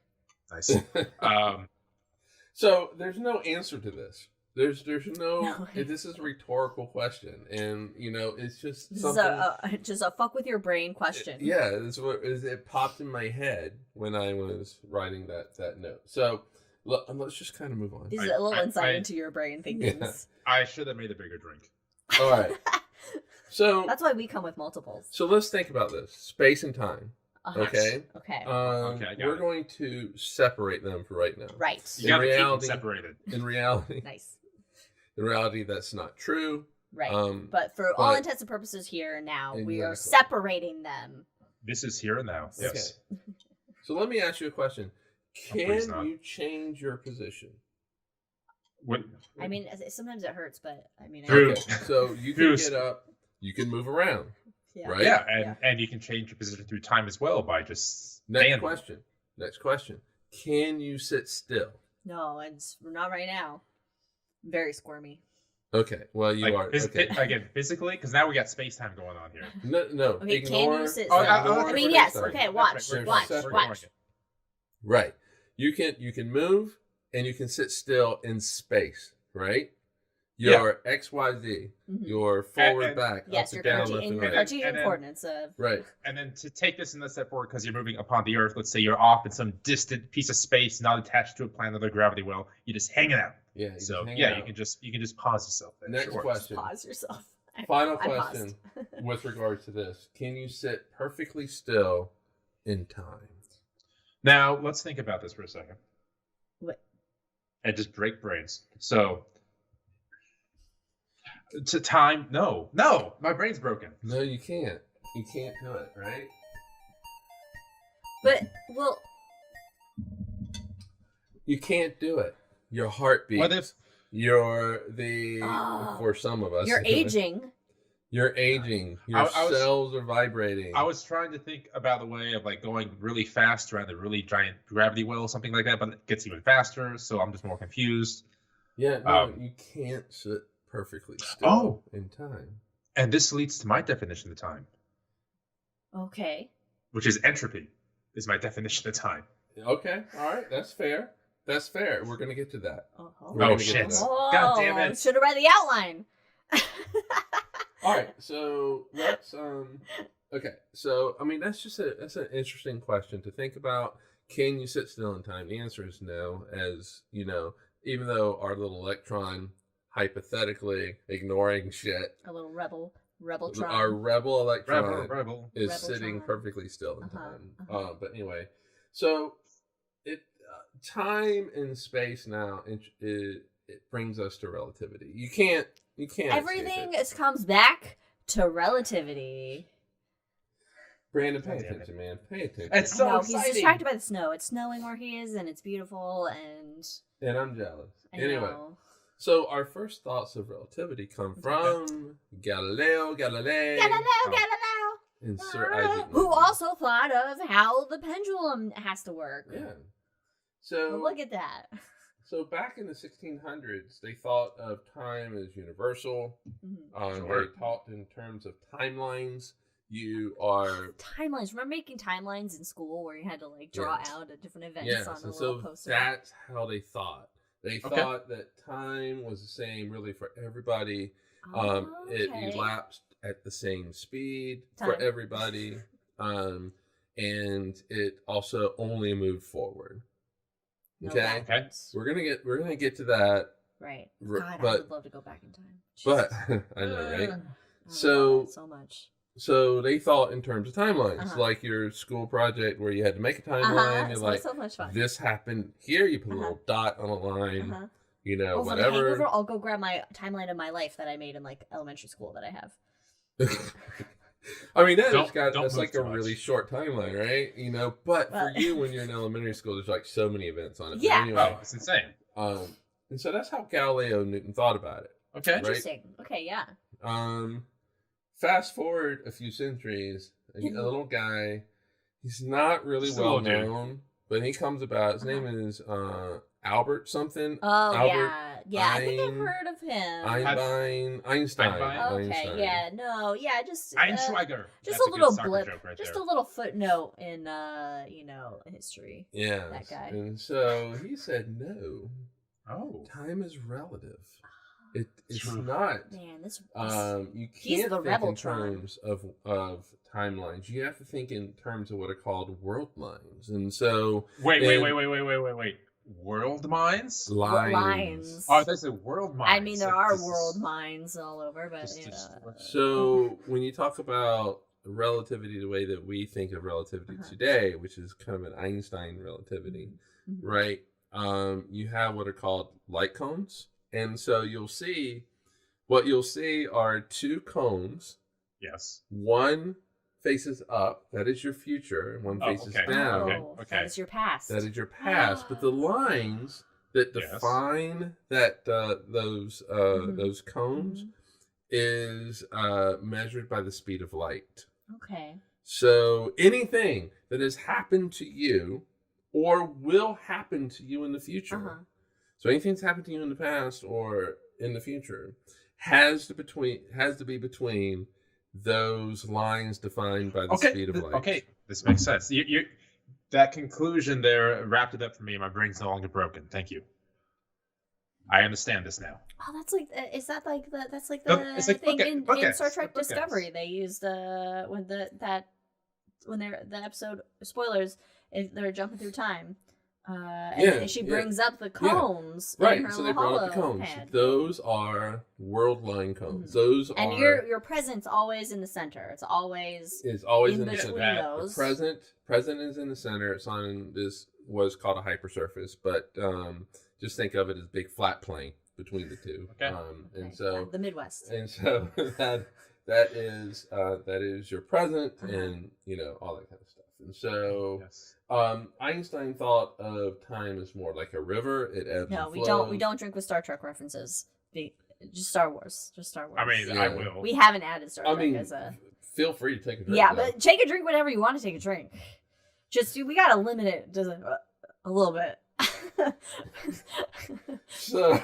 C: Nice.
B: So there's no answer to this. There's no.
A: No.
B: This is a rhetorical question, and it's just
A: This
B: something.
A: is just a fuck with your brain question.
B: Yeah, it popped in my head when I was writing that note. So let's just kind of move on.
A: This is a little insight into your brain thinking.
B: Yeah.
C: I should have made a bigger drink.
B: All right. So
A: That's why we come with multiples.
B: So let's think about this: space and time. Okay.
A: Okay.
B: We're going to separate them for right now.
A: Right.
C: You gotta keep them
B: reality-
C: separated.
B: In reality,
A: Nice.
B: that's not true.
A: Right.
B: But
A: for all intents and purposes here and now, we are
B: Exactly.
A: separating them.
C: This is here and now. Yes.
B: Okay. So let me ask you a question:
C: please not.
B: Can you change your position?
C: What?
A: I mean, sometimes it hurts, but I mean,
C: True.
B: Okay. So you can get up, you can move around,
A: yeah.
B: right?
C: Yeah, and you can change your position through time as well by just
B: Next
C: standing.
B: question: Can you sit still?
A: No, it's not right now. Very squirmy.
B: Okay. Well, you are. Okay.
C: Again, physically, because now we got space time going on here.
B: No.
A: Okay,
B: Ignore.
A: can you sit
C: Oh,
A: still? I mean, yes.
B: Sorry.
A: Okay, watch.
C: We're
A: Watch.
C: ignoring it.
B: Right. You can move and you can sit still in space. Right. Your XYZ, your forward,
C: And-
B: back,
A: Yes,
B: up
A: your
B: and down,
A: Cartesian
B: left and right.
C: And then-
A: coordinates of.
B: Right.
C: And then to take this another step forward, because you're moving upon the Earth, let's say you're off in some distant piece of space, not attached to a planet or gravity well, you're just hanging out.
B: Yeah. you
C: So
B: can hang
C: yeah,
B: out.
C: you can just pause yourself. There.
B: Next
C: Sure.
B: question.
A: Pause yourself.
B: Final
A: I
B: question with regards to this: Can you sit perfectly still in time?
C: Now let's think about this for a second.
A: What?
C: And just break brains. So to time, no, my brain's broken.
B: No, you can't. You can't do it, right?
A: But well,
B: You can't do it. Your heart beats.
C: What if
B: for some of us,
A: you're aging.
B: You're aging. Your
C: I was-
B: cells are vibrating.
C: I was trying to think about the way of like going really fast around a really giant gravity well or something like that, but it gets even faster, so I'm just more confused.
B: Yeah, no,
C: Um,
B: you can't sit perfectly still
C: Oh.
B: in time.
C: And this leads to my definition of time,
A: Okay.
C: which is entropy, is my definition of time.
B: Okay, all right, that's fair. That's fair. We're gonna get to that.
A: Uh-huh.
B: We're gonna
C: Oh,
B: get
C: shit.
B: to that.
C: God damn it.
A: Should have read the outline.
B: All right, so let's okay. So I mean, that's an interesting question to think about. Can you sit still in time? The answer is no. As you know, even though our little electron, hypothetically ignoring shit,
A: A little rebeltron.
B: our rebel electron
C: Rebel.
B: is
A: Rebeltron.
B: sitting perfectly still in
A: Uh-huh,
B: time.
A: uh-huh.
B: But anyway, so it time and space now it brings us to relativity. You can't
A: Everything
B: escape it.
A: comes back to relativity.
B: Brandon, pay
C: God damn
B: attention, man. Pay attention.
C: It's so
A: No,
C: exciting.
A: he's distracted by the snow. It's snowing where he is, and it's beautiful, and
B: And I'm jealous.
A: I
B: Anyway,
A: know.
B: so our first thoughts of relativity come from Galileo Galilei and Sir Isaac
A: Who
B: Newton.
A: also thought of how the pendulum has to work.
B: Yeah. So
A: Look at that.
B: So back in the 1600s, they thought of time as universal.
A: Mhm.
C: Sure.
B: They talked in terms of timelines. You are
A: Timelines. Remember making timelines in school where you had to like draw
B: Yes.
A: out at different events
B: yes,
A: on a
B: and
A: little
B: so
A: poster?
B: that's how they thought. They
C: Okay.
B: thought that time was the same, really, for everybody.
A: Oh,
B: It
A: okay.
B: elapsed at the same speed for
A: Time.
B: everybody, and it also only moved forward.
A: No
B: Okay,
A: backwards.
B: we're gonna get to that,
A: Right.
B: R-
A: God, I
B: but-
A: would love to go back in time.
B: but
A: Jesus.
B: I know, right?
A: Ugh. I
B: So-
A: love it so much.
B: So they thought in terms of timelines,
A: Uh-huh.
B: like your school project where you had to make a timeline. You're
A: So
B: like,
A: so much fun.
B: this happened here. You put a
A: Uh-huh.
B: little dot on a line.
A: Uh-huh.
B: You know,
A: Oh, for the Hangover,
B: whatever.
A: I'll go grab my timeline of my life that I made in like elementary school that I have.
B: I mean,
C: Don't
B: that's
C: move
B: like a
C: too much.
B: really short timeline, right? You know, but for
A: Well-
B: you, when you're in elementary school, there's like so many events on it. But
A: Yeah.
B: Anyway,
C: Oh, it's insane.
B: and so that's how Galileo Newton thought about it.
C: Okay.
B: Right.
A: Interesting. Okay, yeah.
B: Fast forward a few centuries, a little guy. He's not really
C: Just a
B: well
C: little dude.
B: known, but he comes about. His name is Albert something.
A: Oh
B: Albert
A: yeah. I think I've
B: Ein-
A: heard of him.
B: Einstein.
C: Einstein?
A: Okay, yeah, no, yeah, just
C: Einschweiger.
A: just
C: That's
A: a
C: good
A: little
C: soccer
A: blip,
C: joke right
A: just
C: there.
A: a little footnote in history.
B: Yeah.
A: That guy.
B: And so he said, "No,
C: Oh.
B: time is relative. It's
C: True.
B: not.
A: Man, this
B: You
A: He's
B: can't
A: the
B: think in
A: Rebeltron.
B: terms of timelines. You have to think in terms of what are called world lines. And so
C: Wait.
B: and-
C: World mines?
A: lines.
C: Oh, I thought you said world mines.
A: I mean, there
C: Like,
A: are
C: this is-
A: world mines all over, but
C: just-
A: yeah.
C: just-
B: So when you talk about relativity, the way that we think of relativity
A: Uh-huh.
B: today, which is kind of an Einstein relativity,
A: Mhm.
B: right? You have what are called light cones, and so what you'll see are two cones.
C: Yes.
B: One faces up, that is your future, and one
C: Oh,
B: faces
C: okay.
B: down,
A: Oh,
C: okay.
A: that is your past.
B: that is your past. But the lines that
C: Yes.
B: define that those cones
A: Mhm.
B: is measured by the speed of light.
A: Okay.
B: So anything that has happened to you or will happen to you in the future,
A: Uh-huh.
B: so anything that's happened to you in the past or in the future has to be between those lines defined by the speed of light.
C: Okay, this makes sense. You that conclusion there wrapped it up for me. My brain's no longer broken. Thank you. I understand this now.
A: Oh, that's like is that like the that's like
C: No,
A: the
C: it's like
A: thing in
C: bookends,
A: Star Trek
C: the bookends.
A: Discovery. They used when the episode spoilers they're jumping through time. And she brings up the cones. in
B: Right,
A: her
B: so they
A: little
B: brought up the
A: hollow
B: cones.
A: pad.
B: Those are world line cones.
A: Mhm.
B: Those
A: And
B: are
A: your present's always in the center. It's always
B: is always
A: in
B: in the
A: between
B: center.
A: those.
B: The present is in the center. It's on this was called a hypersurface, but just think of it as big flat plane between the two.
C: Okay.
B: And
A: Okay,
B: so
A: the Midwest.
B: that is your present,
A: Uh-huh.
B: and all that kind of stuff. And so
C: Yes.
B: Einstein thought of time as more like a river. It ebbs
A: No,
B: and
A: we
B: flows.
A: don't drink with Star Trek references. Just Star Wars. Just Star Wars.
C: I mean,
B: Yeah.
C: I will.
A: we haven't added Star
B: I
A: Trek
B: mean,
A: as a
B: feel free to take a drink.
A: yeah,
B: though.
A: but take a drink whenever you want to take a drink. Just we gotta limit it to a little bit.
B: So,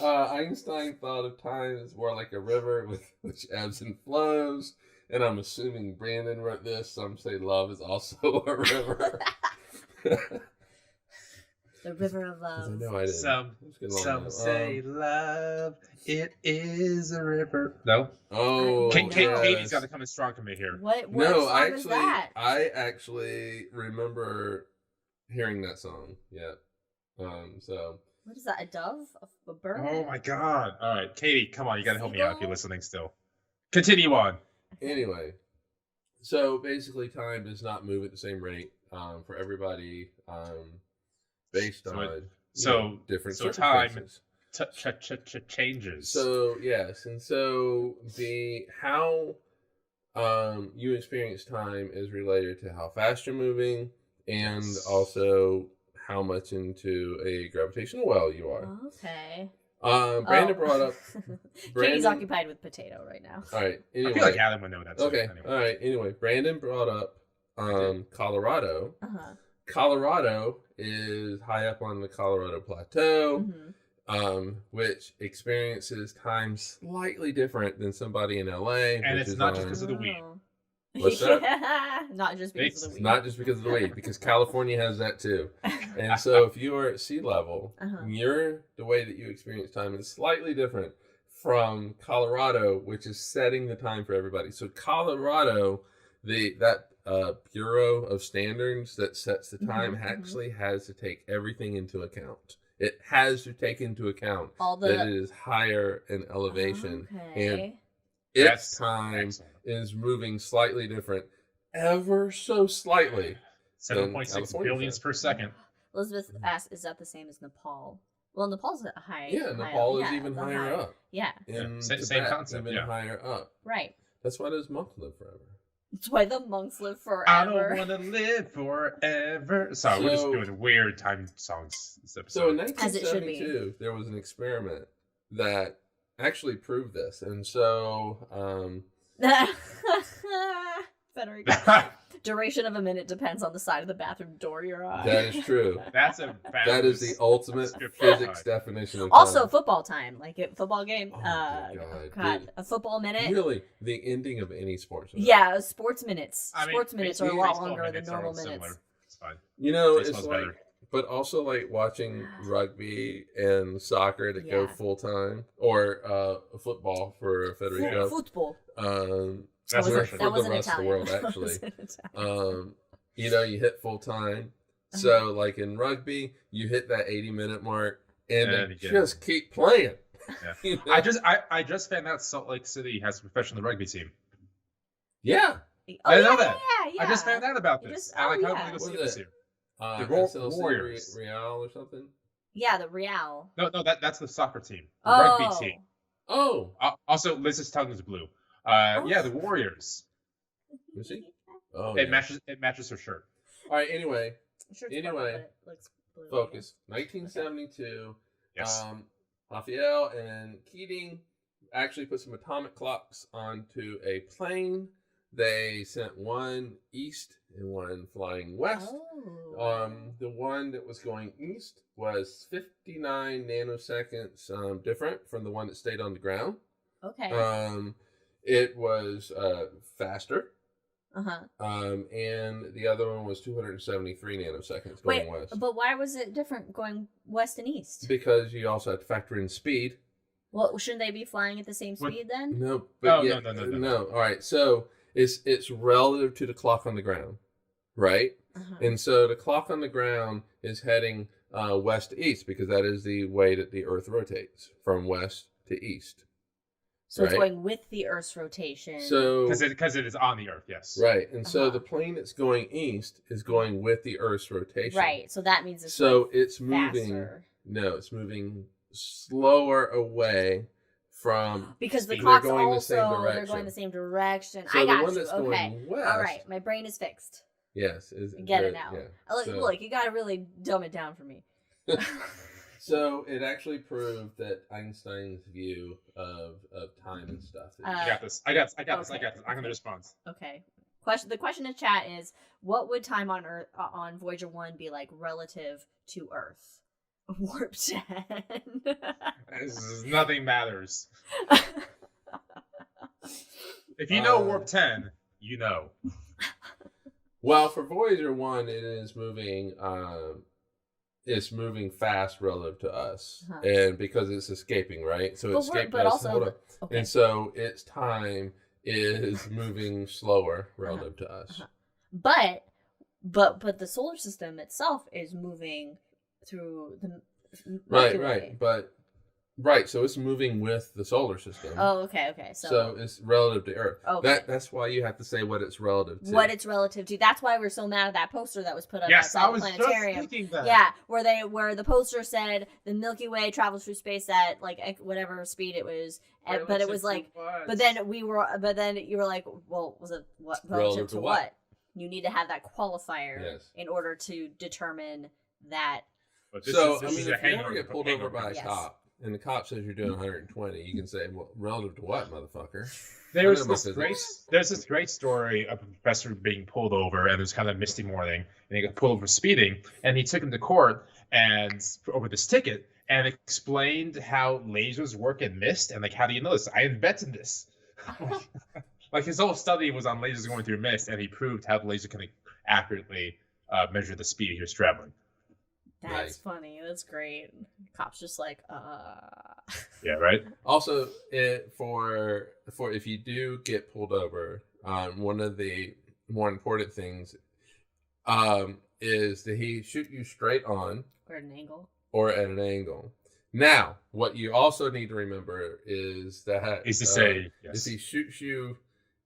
B: Einstein thought of time as more like a river which ebbs and flows. And I'm assuming Brandon wrote this. Some say love is also a river.
A: The river of
B: 'Cause I
A: love.
B: know I didn't.
C: Some
B: Let's get along
C: some
B: now.
C: say love, it is a river. No,
B: Oh,
C: Katie's got
B: yes.
C: to come in strong to me here.
A: What
B: No,
A: song is that?
B: I actually remember hearing that song. Yeah. So.
A: What is that? A dove? A bird?
C: Oh my god! All right, Katie, come on, you got to help me out if you're listening still. Continue on.
B: Anyway, so basically, time does not move at the same rate for everybody, based on different circumstances.
C: Time changes.
B: So yes, and so the how you experience time is related to how fast you're moving, and also how much into a gravitational well you are.
A: Okay.
B: Brandon brought up.
A: Katie's occupied with potato right now.
B: All right. Anyway,
C: I feel like Adam would know that.
B: Okay.
C: Anyway.
B: All right. Anyway, Brandon brought up Colorado.
A: Uh-huh.
B: Colorado is high up on the Colorado Plateau, which experiences time slightly different than somebody in LA.
C: And it's not just because of the weed.
B: What's that?
A: Not just because of the weed.
B: Not just because of the weed, because California has that too. And so if you are at sea level, the way that you experience time is slightly different from Colorado, which is setting the time for everybody. So Colorado, that Bureau of Standards that sets the time actually has to take everything into account. It has to take into account that it is higher in elevation. And its time is moving slightly different, ever so slightly.
C: 7.6 billions per second.
A: Elizabeth asked, is that the same as Nepal? Well, Nepal's high.
B: Yeah, Nepal is even higher up.
A: Yeah.
B: In
C: same
B: Tibet,
C: concept,
B: even higher up.
A: Right.
B: That's why those monks live forever.
A: That's why the monks live forever.
C: I don't want to live forever. Sorry, we're just doing weird time songs this episode.
B: So in 1972, there was an experiment that actually proved this. And so...
A: Federico. Duration of a minute depends on the side of the bathroom door you're on.
B: That is true. That is the ultimate physics definition of time.
A: Also, football time, like a football game.
B: God,
A: a football minute.
B: Really, the ending of any sports event.
A: Yeah, sports minutes. Sports minutes are a lot
C: baseball
A: longer than normal minutes.
C: Similar. It's fine.
B: You know,
C: Baseball's
B: it's like,
C: better.
B: but also like watching rugby and soccer that go full time, or football for Federico.
A: Football.
C: That's
B: for the rest of the world, actually. You know, you hit full time. So, like in rugby, you hit that 80-minute mark, and then just keep playing.
C: Yeah.
B: You know?
C: I just found out Salt Lake City has a professional rugby team.
B: Yeah.
C: I know that.
A: Yeah.
C: I just found out about this. I kind of want to go see this here. The
B: SLC
C: Warriors.
B: Real or something?
A: Yeah, the Real.
C: No, that's the soccer team. The rugby team.
B: Oh.
C: Also, Liz's tongue is blue. Yeah, the Warriors.
B: Is he? Oh,
C: it matches her shirt.
B: All right. Anyway,
A: Blue,
B: focus. 1972.
C: Yes.
B: Raphael and Keating actually put some atomic clocks onto a plane. They sent one east and one flying west.
A: Oh.
B: The one that was going east was 59 nanoseconds different from the one that stayed on the ground.
A: Okay.
B: It was faster.
A: Uh-huh.
B: And the other one was 273 nanoseconds going west.
A: But why was it different going west and east?
B: Because you also have to factor in speed.
A: Well, shouldn't they be flying at the same speed then?
B: No, but
C: no.
B: All right, so it's relative to the clock on the ground, right?
A: Uh-huh.
B: And so the clock on the ground is heading west to east because that is the way that the Earth rotates, from west to east.
A: So it's going with the Earth's rotation.
B: So
C: because it is on the Earth, yes.
B: Right, and so the plane that's going east is going with the Earth's rotation.
A: Right, so that means it's
B: it's moving.
A: Faster.
B: No, it's moving slower away from
A: because the
B: speed.
A: clocks
B: They're going
A: the same direction.
B: So
A: I got
B: the one
A: you.
B: that's
A: Okay,
B: going west,
A: all right, my brain is fixed.
B: Yes,
A: Get it now.
B: Yeah.
A: Look, you gotta really dumb it down for me.
B: So it actually proved that Einstein's view of time and stuff.
C: I got this. I got this. I'm gonna respond.
A: Okay. The question in chat is, what would time on Earth on Voyager 1 be like relative to Earth? Warp 10.
C: Nothing matters. If you know Warp 10, you know.
B: Well, for Voyager 1, it is moving it's moving fast relative to us,
A: Uh-huh.
B: and because it's escaping, right? So
A: But
B: it escaped
A: but
B: us.
A: also
B: Hold on.
A: okay.
B: And so its time is moving slower relative to us.
A: But the solar system itself is moving through the Milky Way.
B: Right, so it's moving with the solar system.
A: Oh, okay.
B: So it's relative to Earth.
A: Okay.
B: That's why you have to say what it's relative to.
A: What it's relative to. That's why we're so mad at that poster that was put up
C: Yes, I
A: outside
C: was
A: the
C: just
A: planetarium.
C: thinking that.
A: Yeah, where the poster said the Milky Way travels through space at like whatever speed it was, but it was like, but then you were like, well, was it what relative to what? You need to have that qualifier in order to determine that.
B: But so if you ever get pulled over by a cop, and the cop says you're doing 120, you can say, well, relative to what, motherfucker?
C: There's this great story of a professor being pulled over, and it was kind of a misty morning, and he got pulled over for speeding, and he took him to court and over this ticket, and explained how lasers work in mist, and like, how do you know this? I invented this. Like his whole study was on lasers going through mist, and he proved how the laser can accurately measure the speed he was traveling.
A: That's funny. That's great. Cops just like,
C: Yeah, right.
B: Also, for if you do get pulled over, one of the more important things is that he shoot you straight on
A: or at an angle.
B: Now, what you also need to remember is that if he shoots you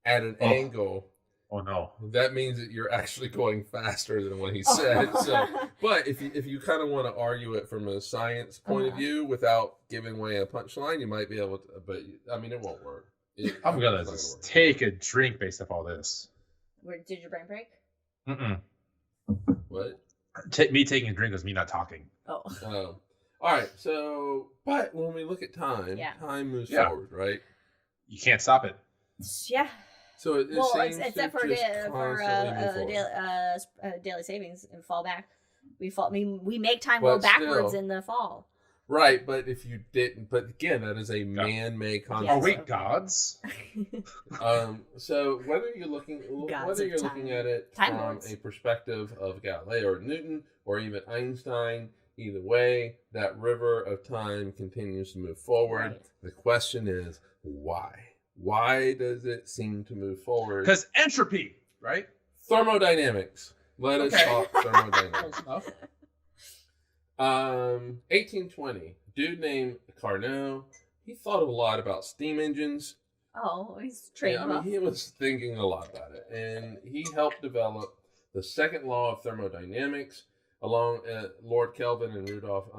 B: at an angle.
C: Oh no!
B: That means that you're actually going faster than what he said. So, but if you kind of want to argue it from a science point of view without giving away a punchline, you might be able to. But I mean, it won't work.
C: I'm gonna just take a drink based off all this.
A: Did your brain break?
B: What?
C: Me taking a drink is me not talking.
A: Oh.
B: All right. So, but when we look at time, time moves forward, right?
C: You can't stop it.
A: Yeah.
B: So
A: except for daily savings and fall back. We make time go backwards in the fall.
B: Right, but if you didn't, but again, that is a man-made concept.
C: Are we gods?
B: So whether you're looking at it from a perspective of Galileo or Newton or even Einstein, either way, that river of time continues to move forward. Right. The question is why? Why does it seem to move forward?
C: Because entropy, right?
B: Thermodynamics. Let us talk thermodynamics. 1820. Dude named Carnot. He thought a lot about steam engines.
A: Oh, he's trained.
B: Yeah, he was thinking a lot about it, and he helped develop the second law of thermodynamics. Along Lord Kelvin and Rudolf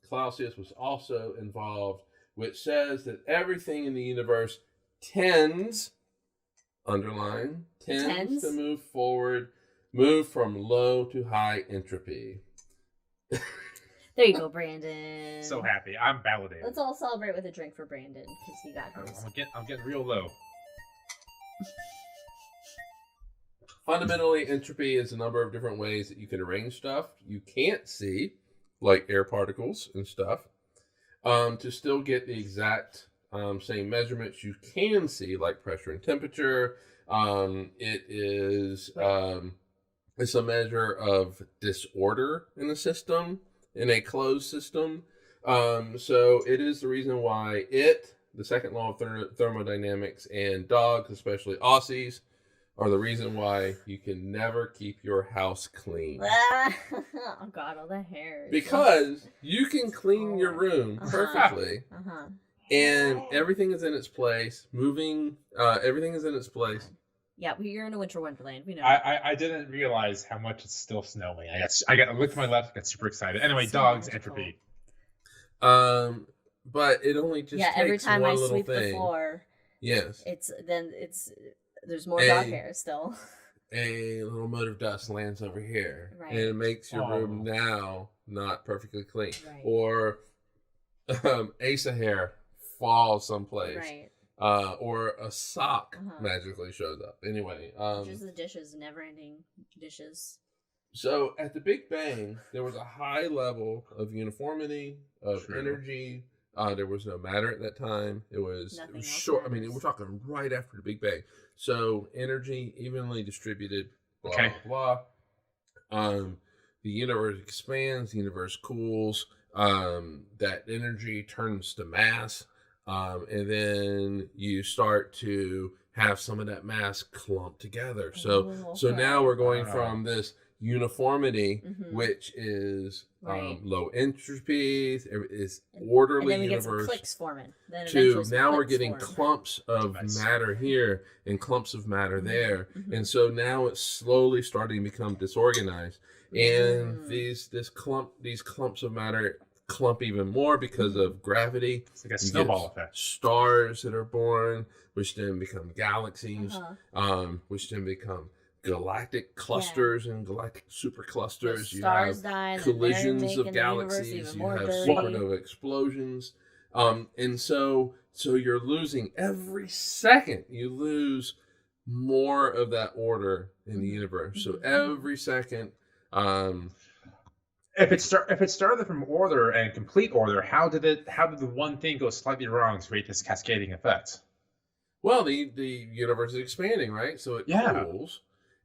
B: Clausius was also involved, which says that everything in the universe tends to move forward, move from low to high entropy.
A: There you go, Brandon.
C: So happy. I'm validated.
A: Let's all celebrate with a drink for Brandon because he got his.
C: I'm getting real low.
B: Fundamentally, entropy is a number of different ways that you can arrange stuff you can't see, like air particles and stuff, to still get the exact same measurements you can see, like pressure and temperature. It is it's a measure of disorder in the system, in a closed system. So it is the reason why the second law of thermodynamics, and dogs, especially Aussies, are the reason why you can never keep your house clean.
A: Oh God, all the hair.
B: Because you can clean your room perfectly, and everything is in its place. Everything is in its place.
A: Yeah, you're in a winter wonderland. We know.
C: I didn't realize how much it's still snowing. I looked to my left, got super excited. Anyway, dogs, entropy.
B: But it only just takes
A: every time
B: one
A: I
B: little
A: sweep
B: thing.
A: the floor.
B: Yes.
A: There's more dog hair still.
B: A little mote of dust lands over here,
A: right.
B: and it makes your room now not perfectly clean.
A: Right.
B: Or ace of hair falls someplace.
A: Right.
B: Or a sock magically shows up. Anyway.
A: Just the dishes, never-ending dishes.
B: So at the Big Bang, there was a high level of uniformity, of energy. There was no matter at that time. It was short. I mean, we're talking right after the Big Bang. So energy evenly distributed, blah, blah, blah. the universe expands, the universe cools, that energy turns to mass, and then you start to have some of that mass clump together. So now we're going from this uniformity, which is low entropy, is orderly
A: and then we
B: universe,
A: get some clicks forming. Then
B: to now we're getting
A: form.
B: clumps of matter here and clumps of matter there, and so now it's slowly starting to become disorganized, and these clumps of matter clump even more because of gravity.
C: It's like a snowball effect.
B: Stars that are born, which then become galaxies, which then become galactic clusters and galactic superclusters. You have collisions of galaxies. You have supernova explosions. And so you're losing every second. You lose more of that order in the universe. So every second.
C: If it started from order and complete order, how did the one thing go slightly wrong to create this cascading effect?
B: Well, the universe is expanding, right? So it cools.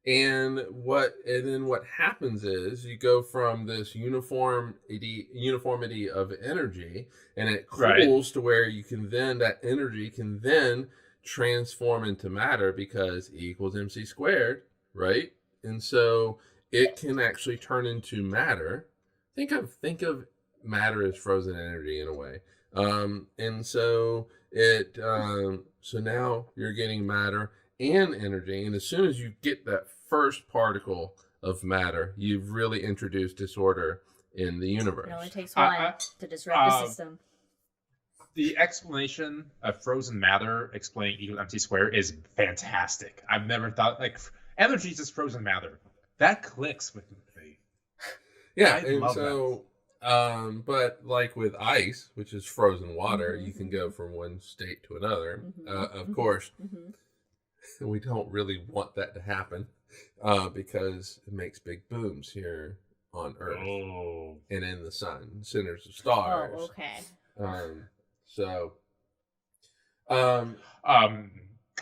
B: And then what happens is you go from this uniformity of energy, and it cools to where that energy can then transform into matter, because E equals mc squared, right? And so it can actually turn into matter. Think of matter as frozen energy in a way. And so so now you're getting matter and energy, and as soon as you get that first particle of matter, you've really introduced disorder in the universe.
A: It only takes one to disrupt the system.
C: The explanation of frozen matter explaining E equals mc squared is fantastic. I've never thought, like, energy is just frozen matter. That clicks with me.
B: Yeah, and so but like with ice, which is frozen water, you can go from one state to another. Of course, we don't really want that to happen, because it makes big booms here on Earth and in the sun, centers of stars.
A: Oh, okay.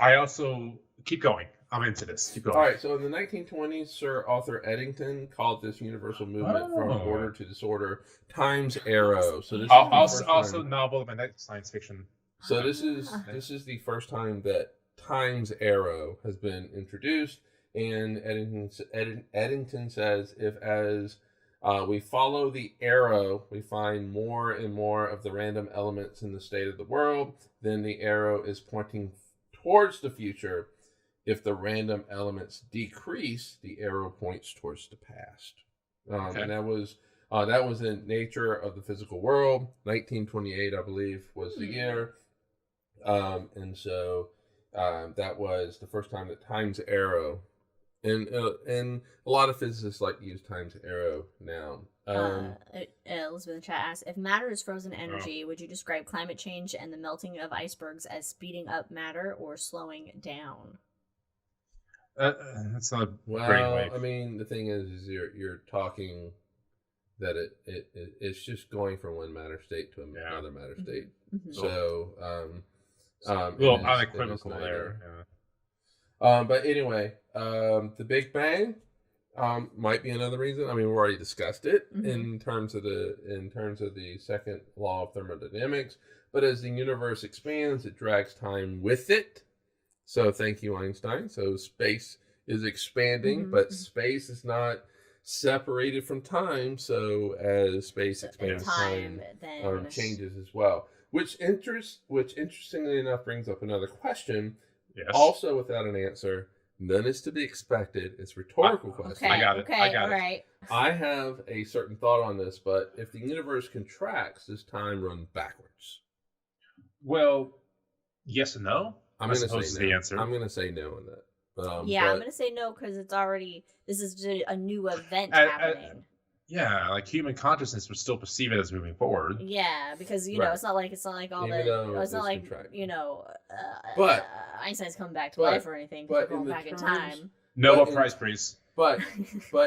C: I also keep going. I'm into this. Keep going.
B: All right. So in the 1920s, Sir Arthur Eddington called this universal movement from order to disorder times arrow. So this is
C: also novel of science fiction.
B: So this is the first time that times arrow has been introduced, and Eddington says, if as we follow the arrow, we find more and more of the random elements in the state of the world, then the arrow is pointing towards the future. If the random elements decrease, the arrow points towards the past. And that was in Nature of the Physical World, 1928, I believe, was the year. And so that was the first time that times arrow, and a lot of physicists like to use times arrow now.
A: Elizabeth in the chat asks, if matter is frozen energy, would you describe climate change and the melting of icebergs as speeding up matter or slowing down?
C: That's not a
B: well.
C: brainwave.
B: I mean, the thing is you're talking that it's just going from one matter state to another matter state. So
C: well, unequivocal there.
B: But anyway, the Big Bang might be another reason. I mean, we've already discussed it in terms of the second law of thermodynamics. But as the universe expands, it drags time with it. So thank you, Einstein. So space is expanding, but space is not separated from time. So as space expands, time changes as well. Which interestingly enough brings up another question.
C: Yes.
B: Also without an answer. None is to be expected. It's a rhetorical question.
C: I got it.
A: All right.
B: I have a certain thought on this, but if the universe contracts, does time run backwards?
C: Well, yes and no.
B: I'm going to
C: say no. The answer.
B: I'm going to say no on that.
A: I'm going to say no because this is a new event happening.
C: Yeah, like human consciousness would still perceive it as moving forward.
A: Yeah, because it's not like all it's not like
B: but
A: Einstein's coming back to life or anything. But going back in time.
C: Nobel Prize, please.
B: But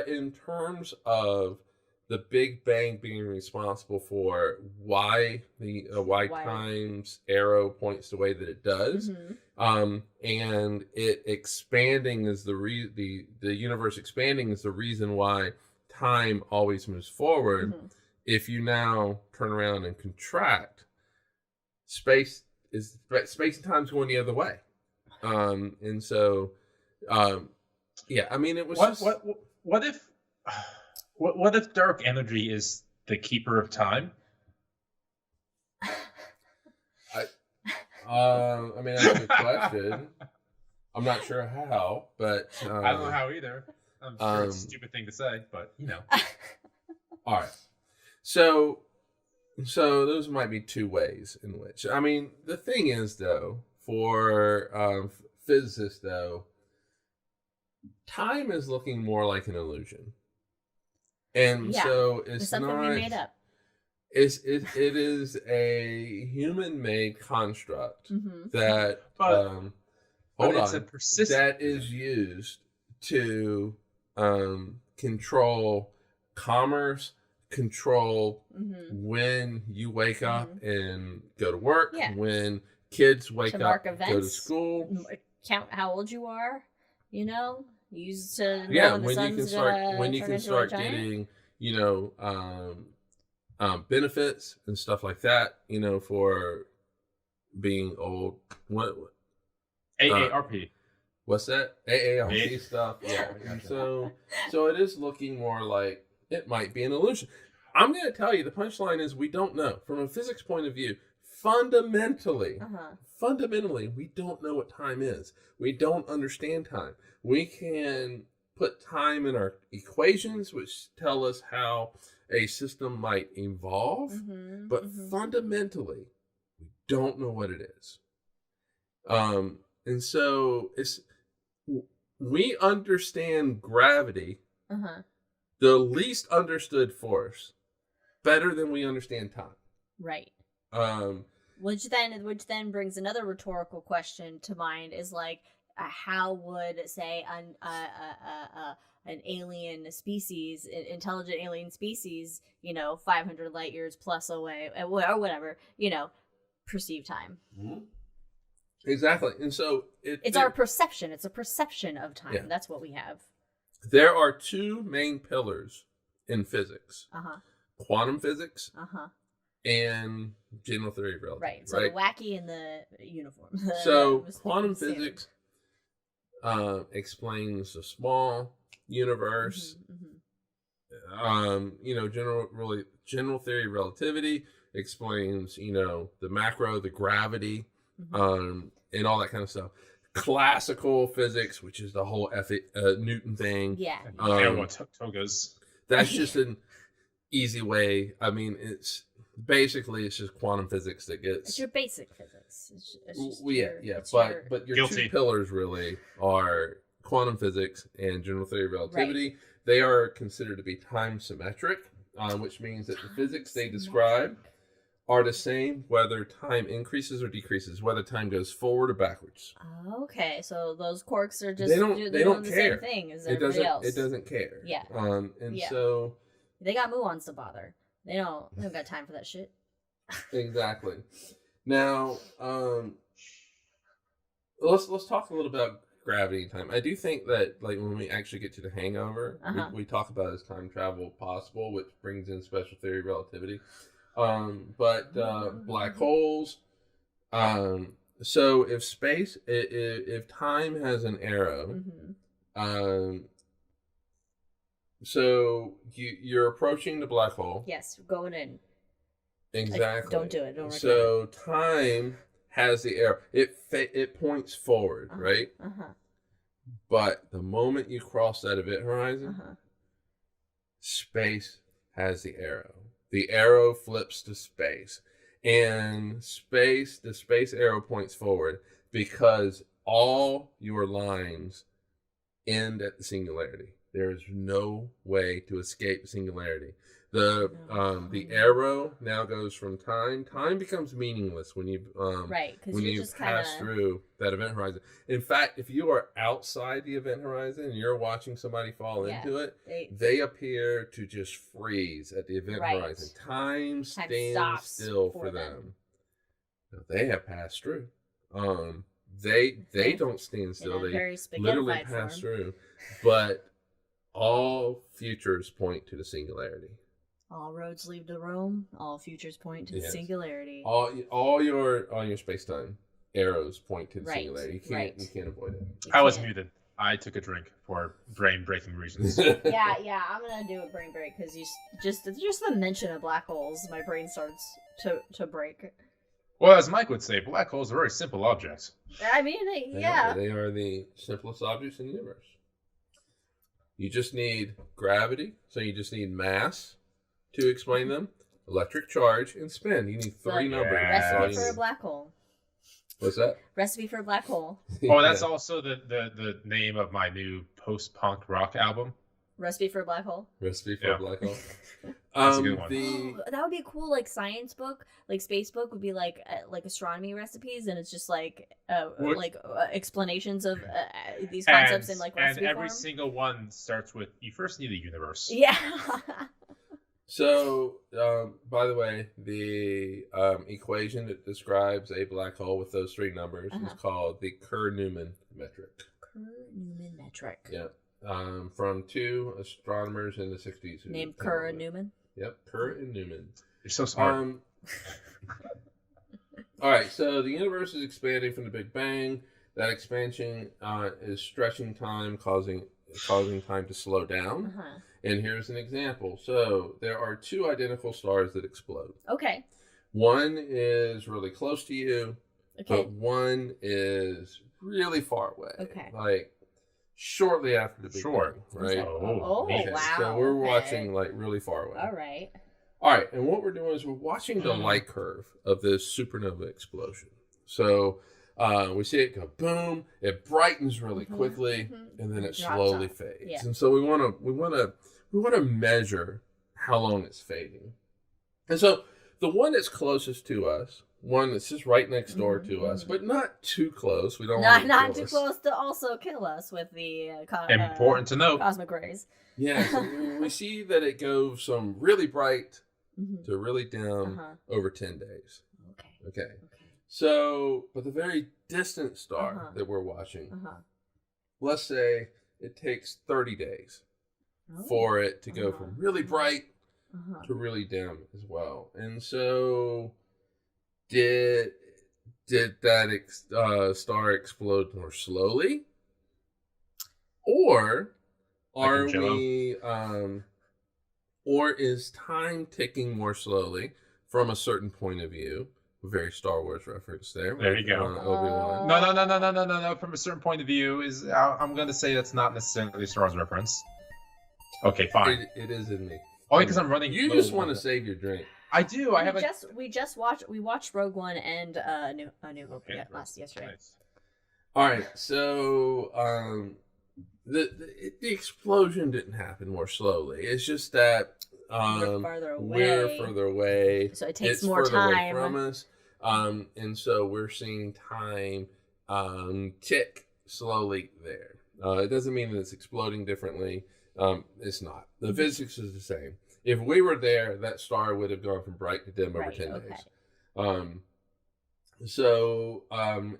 B: in terms of the Big Bang being responsible for why time's arrow points the way that it does, and it expanding is the universe expanding is the reason why time always moves forward. If you now turn around and contract, space and time's going the other way. And so, yeah, I mean, it was
C: what if dark energy is the keeper of time?
B: I mean, that's a good question. I'm not sure how, but
C: I don't know how either. I'm sure it's a stupid thing to say, but
B: All right. So those might be two ways in which, I mean, the thing is, though, for physicists, though, time is looking more like an illusion. And so it's
A: something
B: not,
A: we made up.
B: It is a human-made construct that that is used to control commerce, control when you wake up and go to work, when kids wake up,
A: events,
B: go to school,
A: count how old you are, use to
B: when you can start getting benefits and stuff like that, for being old. What
C: AARP?
B: What's that? AARP stuff. Yeah. And so it is looking more like it might be an illusion. I'm going to tell you, the punchline is we don't know. From a physics point of view, fundamentally, we don't know what time is. We don't understand time. We can put time in our equations, which tell us how a system might evolve, but fundamentally, we don't know what it is. And so we understand gravity, the least understood force, better than we understand time.
A: Right. Which then brings another rhetorical question to mind: is like, how would, say, an alien species, intelligent alien species, 500 light years plus away, or whatever, perceive time?
B: Exactly. And so
A: it's our perception. It's a perception of time.
B: Yeah.
A: That's what we have.
B: There are two main pillars in physics. Quantum physics and general theory of relativity.
A: Right. So the wacky and the uniform.
B: So quantum physics explains the small universe. General theory of relativity explains, the macro, the gravity, and all that kind of stuff. Classical physics, which is the whole Newton thing.
A: Yeah.
C: Togas.
B: That's just an easy way. I mean, it's just quantum physics that gets.
A: It's your basic physics.
B: But your two pillars really are quantum physics and general theory of relativity. Right. They are considered to be time symmetric, which means that the physics they describe are the same whether time increases or decreases, whether time goes forward or backwards.
A: Okay, so those quarks are just
B: they don't
A: the
B: care.
A: Same thing as everybody else.
B: It doesn't care.
A: Yeah.
B: So
A: they got muons to bother. They don't got time for that shit.
B: Exactly. Now, let's talk a little about gravity and time. I do think that, like, when we actually get to The Hangover, we talk about is time travel possible, which brings in special theory of relativity. But black holes. So if time has an arrow, so you're approaching the black hole.
A: Yes, going in.
B: Exactly.
A: Don't do it. Don't
B: so time has the arrow. It points forward, right? But the moment you cross that event horizon, space has the arrow. The arrow flips to space, and the space arrow points forward because all your lines end at the singularity. There is no way to escape singularity. The arrow now goes from time. Time becomes meaningless when you pass through that event horizon. In fact, if you are outside the event horizon and you're watching somebody fall into it, they appear to just freeze at the event horizon. Time stands still for them. Now, they have passed through. They don't stand still. They literally pass through. But all futures point to the singularity.
A: All roads lead to Rome. All futures point to the
B: Yes.
A: singularity.
B: All your space-time arrows point to the
A: Right,
B: singularity.
A: right.
B: You can't avoid it.
A: You
C: I was
A: can't.
C: muted. I took a drink for brain-breaking reasons.
A: Yeah, I'm gonna do a brain break because you just the mention of black holes, my brain starts to break.
C: Well, as Mike would say, black holes are very simple objects.
A: I mean,
B: They are the simplest objects in the universe. You just need gravity, so you just need mass to explain them, electric charge, and spin. You need three
A: So,
B: numbers.
C: Yeah.
B: That's all
A: Recipe
B: you
A: for a
B: need.
A: black hole.
B: What's that?
A: Recipe for a black hole.
C: Oh, that's also the name of my new post-punk rock album.
A: Recipe for a black hole.
B: Recipe for
C: Yeah.
B: a black hole.
C: That's a good one.
A: Oh, that would be a cool science book, space book would be like astronomy recipes, and it's just explanations of these concepts in recipe
C: and every
A: form.
C: single one starts with you first need a universe.
A: Yeah.
B: So, by the way, the equation that describes a black hole with those three numbers is called the Kerr-Newman metric.
A: Kerr-Newman metric.
B: Yeah. From two astronomers in the 60s. who
A: Named
B: came
A: Kerr
B: up
A: and
B: with it.
A: Newman.
B: Yep, Kerr and Newman.
C: You're so smart.
B: All right, so the universe is expanding from the Big Bang. That expansion is stretching time, causing time to slow down. And here's an example. So there are two identical stars that explode.
A: Okay.
B: One is really close to you,
A: Okay.
B: but one is really far away.
A: Okay.
B: Like shortly after the Big
C: Sure.
B: Bang, right?
A: Oh,
C: man.
A: wow.
B: So we're
A: okay.
B: watching really far away.
A: All right.
B: All right, and what we're doing is we're watching the light curve of this supernova explosion. So we see it go boom, it brightens really quickly, and then it
A: Drops
B: slowly
A: off.
B: fades.
A: Yeah.
B: And so we want to measure how long it's fading. And so the one that's closest to us, one that's just right next door to us, but not too close. We don't want
A: Not too close to also kill us with the
C: Important to know.
A: cosmic rays.
B: Yeah, so we see that it goes from really bright
A: Mhm.
B: to really dim over 10 days.
A: Okay.
B: Okay. So, but the very distant star
A: Uh-huh.
B: that we're watching,
A: Uh-huh.
B: let's say it takes 30 days
A: Oh.
B: for it to go from really bright
A: Uh-huh.
B: to really dim as well. And so, did that star explode more slowly, or are we, or is time ticking more slowly from a certain point of view? Very Star Wars reference there.
C: There you go.
B: Obi-Wan.
C: No. From a certain point of view, I'm going to say that's not necessarily a Star Wars reference. Okay, fine.
B: It is in me.
C: Only because I'm running.
B: You just want to save your drink.
C: I do.
A: We watched Rogue One and New Hope yesterday.
C: Nice.
B: All right, so the explosion didn't happen more slowly. It's just that
A: We're farther away.
B: we're further away.
A: So it takes
B: it's
A: more
B: further away
A: time.
B: from us. And so we're seeing time tick slowly there. It doesn't mean that it's exploding differently. It's not. The physics is the same. If we were there, that star would have gone from bright to dim over 10 days. So,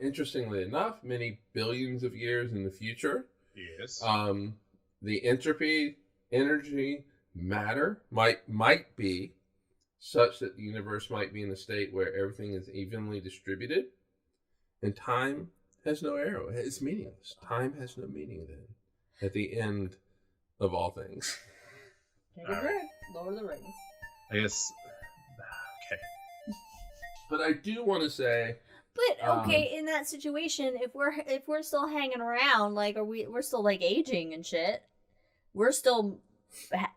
B: interestingly enough, many billions of years in the future,
C: Yes.
B: the entropy, energy, matter might be such that the universe might be in a state where everything is evenly distributed, and time has no arrow. It's meaningless. Time has no meaning then at the end of all things.
A: Take a drink. Lord of the Rings.
C: I guess. Okay.
B: But I do want to say,
A: But okay, in that situation, if we're still hanging around, we're still aging and shit, we're still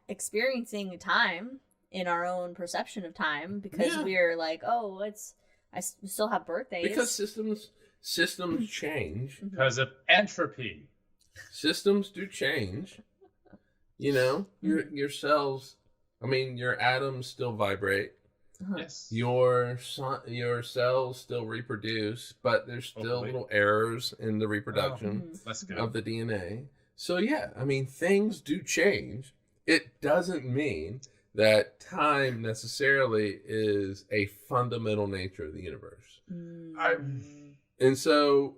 A: experiencing time in our own perception of time because we're I still have birthdays
B: because systems change.
C: Because of entropy.
B: Systems do change. You know, your cells. I mean, your atoms still vibrate.
C: Yes.
B: Your cells still reproduce, but there's still little errors in the reproduction
C: Let's go.
B: of the DNA. So yeah, I mean, things do change. It doesn't mean that time necessarily is a fundamental nature of the universe. And so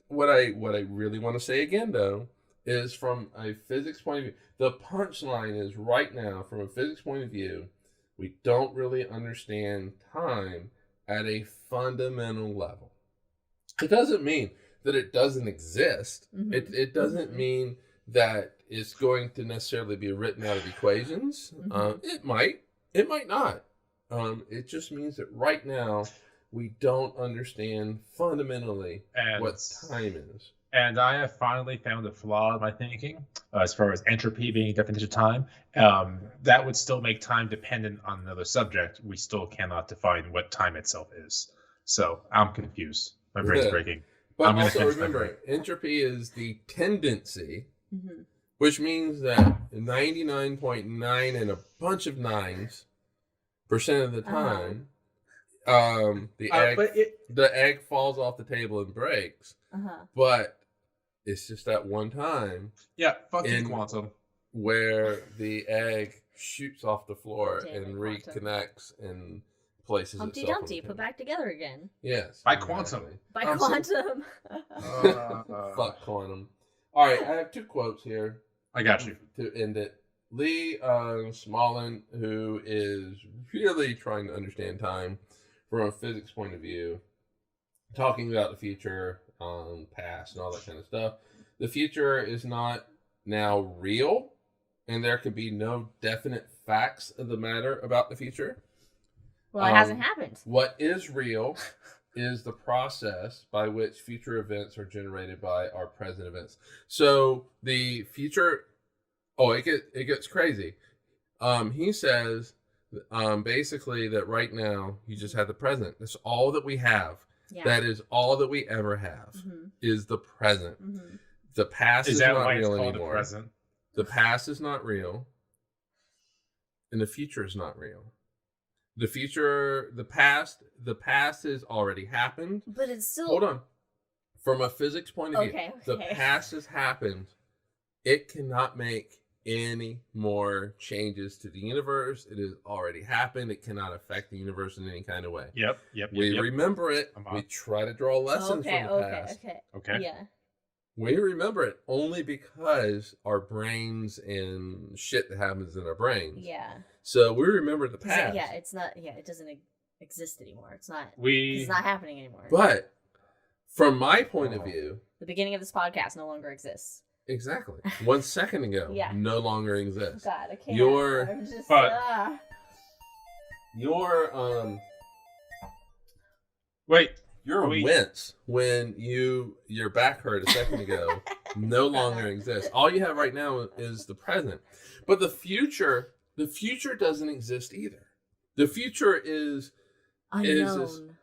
B: what I really want to say again though is from a physics point of view. The punchline is right now, from a physics point of view, we don't really understand time at a fundamental level. It doesn't mean that it doesn't exist.
A: Mm-hmm.
B: It doesn't mean that it's going to necessarily be written out of equations. It might not. It just means that right now we don't understand fundamentally what time is.
C: And I have finally found a flaw in my thinking as far as entropy being a definition of time. That would still make time dependent on another subject. We still cannot define what time itself is. So I'm confused. My brain's breaking.
B: But also remember, entropy is the tendency, which means that 99.9 and a bunch of 9% of the time, the egg falls off the table and breaks. But it's just that one time.
C: Yeah, fucking quantum.
B: Where the egg shoots off the floor and reconnects and places
A: Humpty
B: itself.
A: Dumpty, put back together again.
B: Yes.
C: By quantum.
A: By quantum.
B: Fuck quantum. All right, I have 2 quotes here.
C: I got you.
B: To end it. Lee Smolin, who is really trying to understand time from a physics point of view, talking about the future, past, and all that kind of stuff. The future is not now real, and there can be no definite facts of the matter about the future.
A: Well, it hasn't happened.
B: What is real is the process by which future events are generated by our present events. So the future, it gets crazy. He says basically that right now you just have the present. That's all that we have. Yeah. That is all that we ever have is the present. The past is not real anymore. The present? The past is not real, and the future is not real. The future, the past has already happened.
A: But it's still...
B: Hold on. From a physics point of view, the past has happened. It cannot make any more changes to the universe. It has already happened. It cannot affect the universe in any kind of way.
C: Yep.
B: We remember it. We try to draw lessons from the past.
C: Okay.
A: Yeah.
B: We remember it only because our brains and shit that happens in our brains.
A: Yeah.
B: So we remember the past.
A: It's not. Yeah, it doesn't exist anymore. It's not.
C: It's
A: not happening anymore.
B: But from my point of view,
A: the beginning of this podcast no longer exists.
B: Exactly. 1 second ago, no longer exists.
A: God, I can't.
B: Your wince when your back hurt a second ago no longer exists. All you have right now is the present. But the future doesn't exist either. The future is
A: unknown.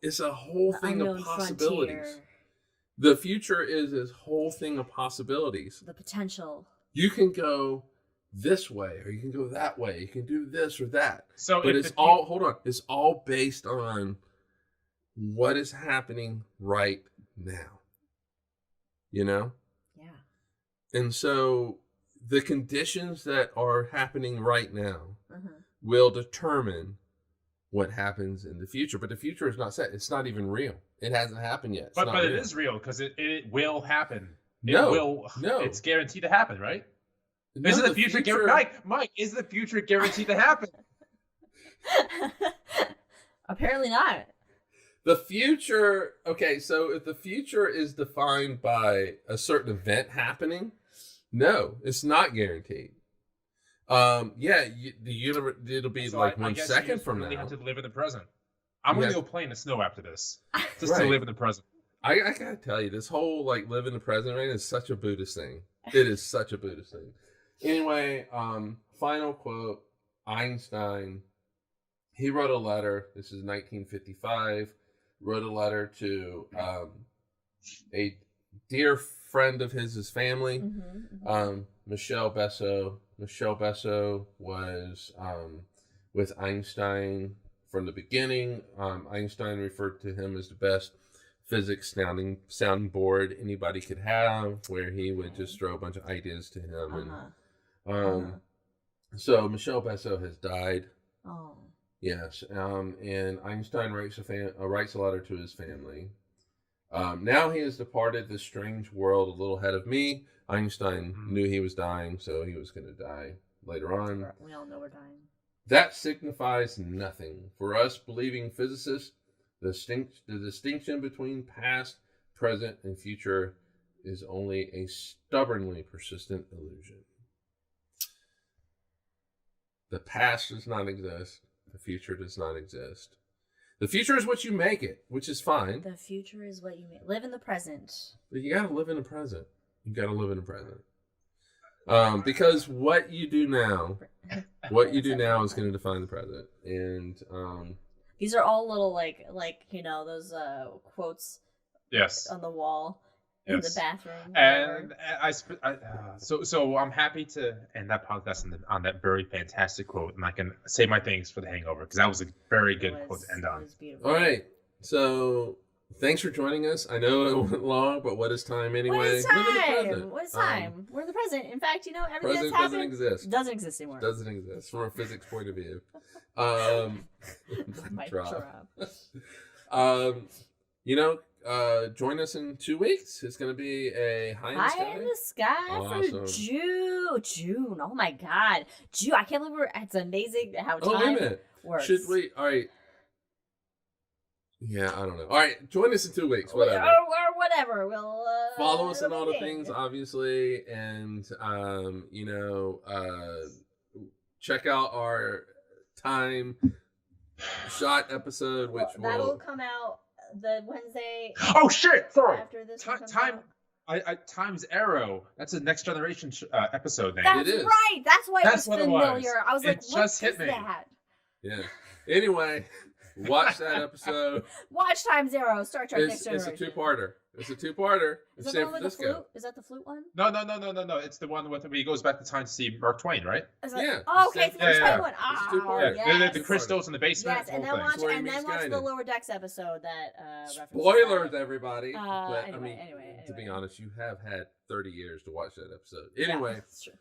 B: It's a whole thing of possibilities.
A: Frontier.
B: The future is this whole thing of possibilities.
A: The potential.
B: You can go this way, or you can go that way. You can do this or that. But it's all based on what is happening right now. You know? Yeah. And so the conditions that are happening right now will determine what happens in the future. But the future is not set. It's not even real. It hasn't happened yet.
C: But it is real because it will happen.
B: No.
C: It's guaranteed to happen, right? No, isn't the future Mike, is the future guaranteed to happen?
A: Apparently not.
B: The future, okay, so if the future is defined by a certain event happening, no, it's not guaranteed. The universe, it'll be so like 1 second from now.
C: You have to live in the present. I'm going to go play in the snow after this, just to live in the present.
B: I gotta tell you, this whole like live in the present right is such a Buddhist thing. It is such a Buddhist thing. Anyway, final quote, Einstein, he wrote a letter, this is 1955, wrote a letter to a dear friend of his family, Michel Besso. Michel Besso was with Einstein from the beginning. Einstein referred to him as the best physics sounding board anybody could have, where he would just throw a bunch of ideas to him. So Michel Besso has died. Oh. Yes. And Einstein writes a letter to his family. Now he has departed this strange world a little ahead of me. Einstein knew he was dying, so he was going to die later on.
A: We all know we're dying.
B: That signifies nothing. For us believing physicists, the distinction between past, present, and future is only a stubbornly persistent illusion. The past does not exist. The future does not exist. The future is what you make it, which is fine.
A: The future is what you make. Live in the present.
B: But you gotta live in the present. You gotta live in the present. Because what you do now is going to define the present. And
A: these are all little like those quotes.
C: Yes.
A: On the wall. In the bathroom.
C: And so I'm happy to end that podcast on that very fantastic quote, and I can say my thanks for The Hangover because that was a very good quote to end on.
B: All right, so thanks for joining us. I know it went long, but what is time anyway?
A: What is time? What is time? We're in the present. In fact, everything that's happened doesn't exist anymore.
B: Doesn't exist from a physics point of view.
A: Mic drop.
B: Join us in 2 weeks. It's going to be a High in the Sky
A: for June. Oh my God, June! I can't believe it's amazing how time works.
B: Should we? All right. Yeah, I don't know. All right, join us in 2 weeks. Whatever.
A: Or whatever. We'll
B: follow us on all the things, obviously, and check out our time shot episode, which
A: that'll come out the Wednesday.
C: Oh shit! Sorry.
A: After this
C: Time's Arrow. That's a Next Generation episode name.
A: That's right. That's why it was familiar. I was like, what
C: just hit
A: is
C: me.
A: that?
B: Yeah. Anyway, watch that episode.
A: Watch Time's Arrow. Star Trek Next Generation.
B: It's a two-parter. Is that the one with the flute? Is that the flute one?
C: No. It's the one where he goes back to time to see Mark Twain, right?
A: Yeah. Oh, okay. It's the Twain one.
B: It's a two-parter.
A: Yes.
C: The crystals in the basement.
A: Yes, and then watch the Lower Decks episode that.
B: Spoilers, everybody. But
A: anyway,
B: to be honest, you have had 30 years to watch that episode. Anyway,
A: that's true.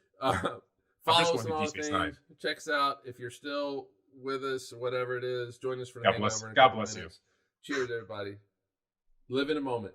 B: Follow us on all things. Check us out if you're still with us, whatever it is. Join us for the hangover.
C: God bless you.
B: Cheers, everybody. Live in a moment.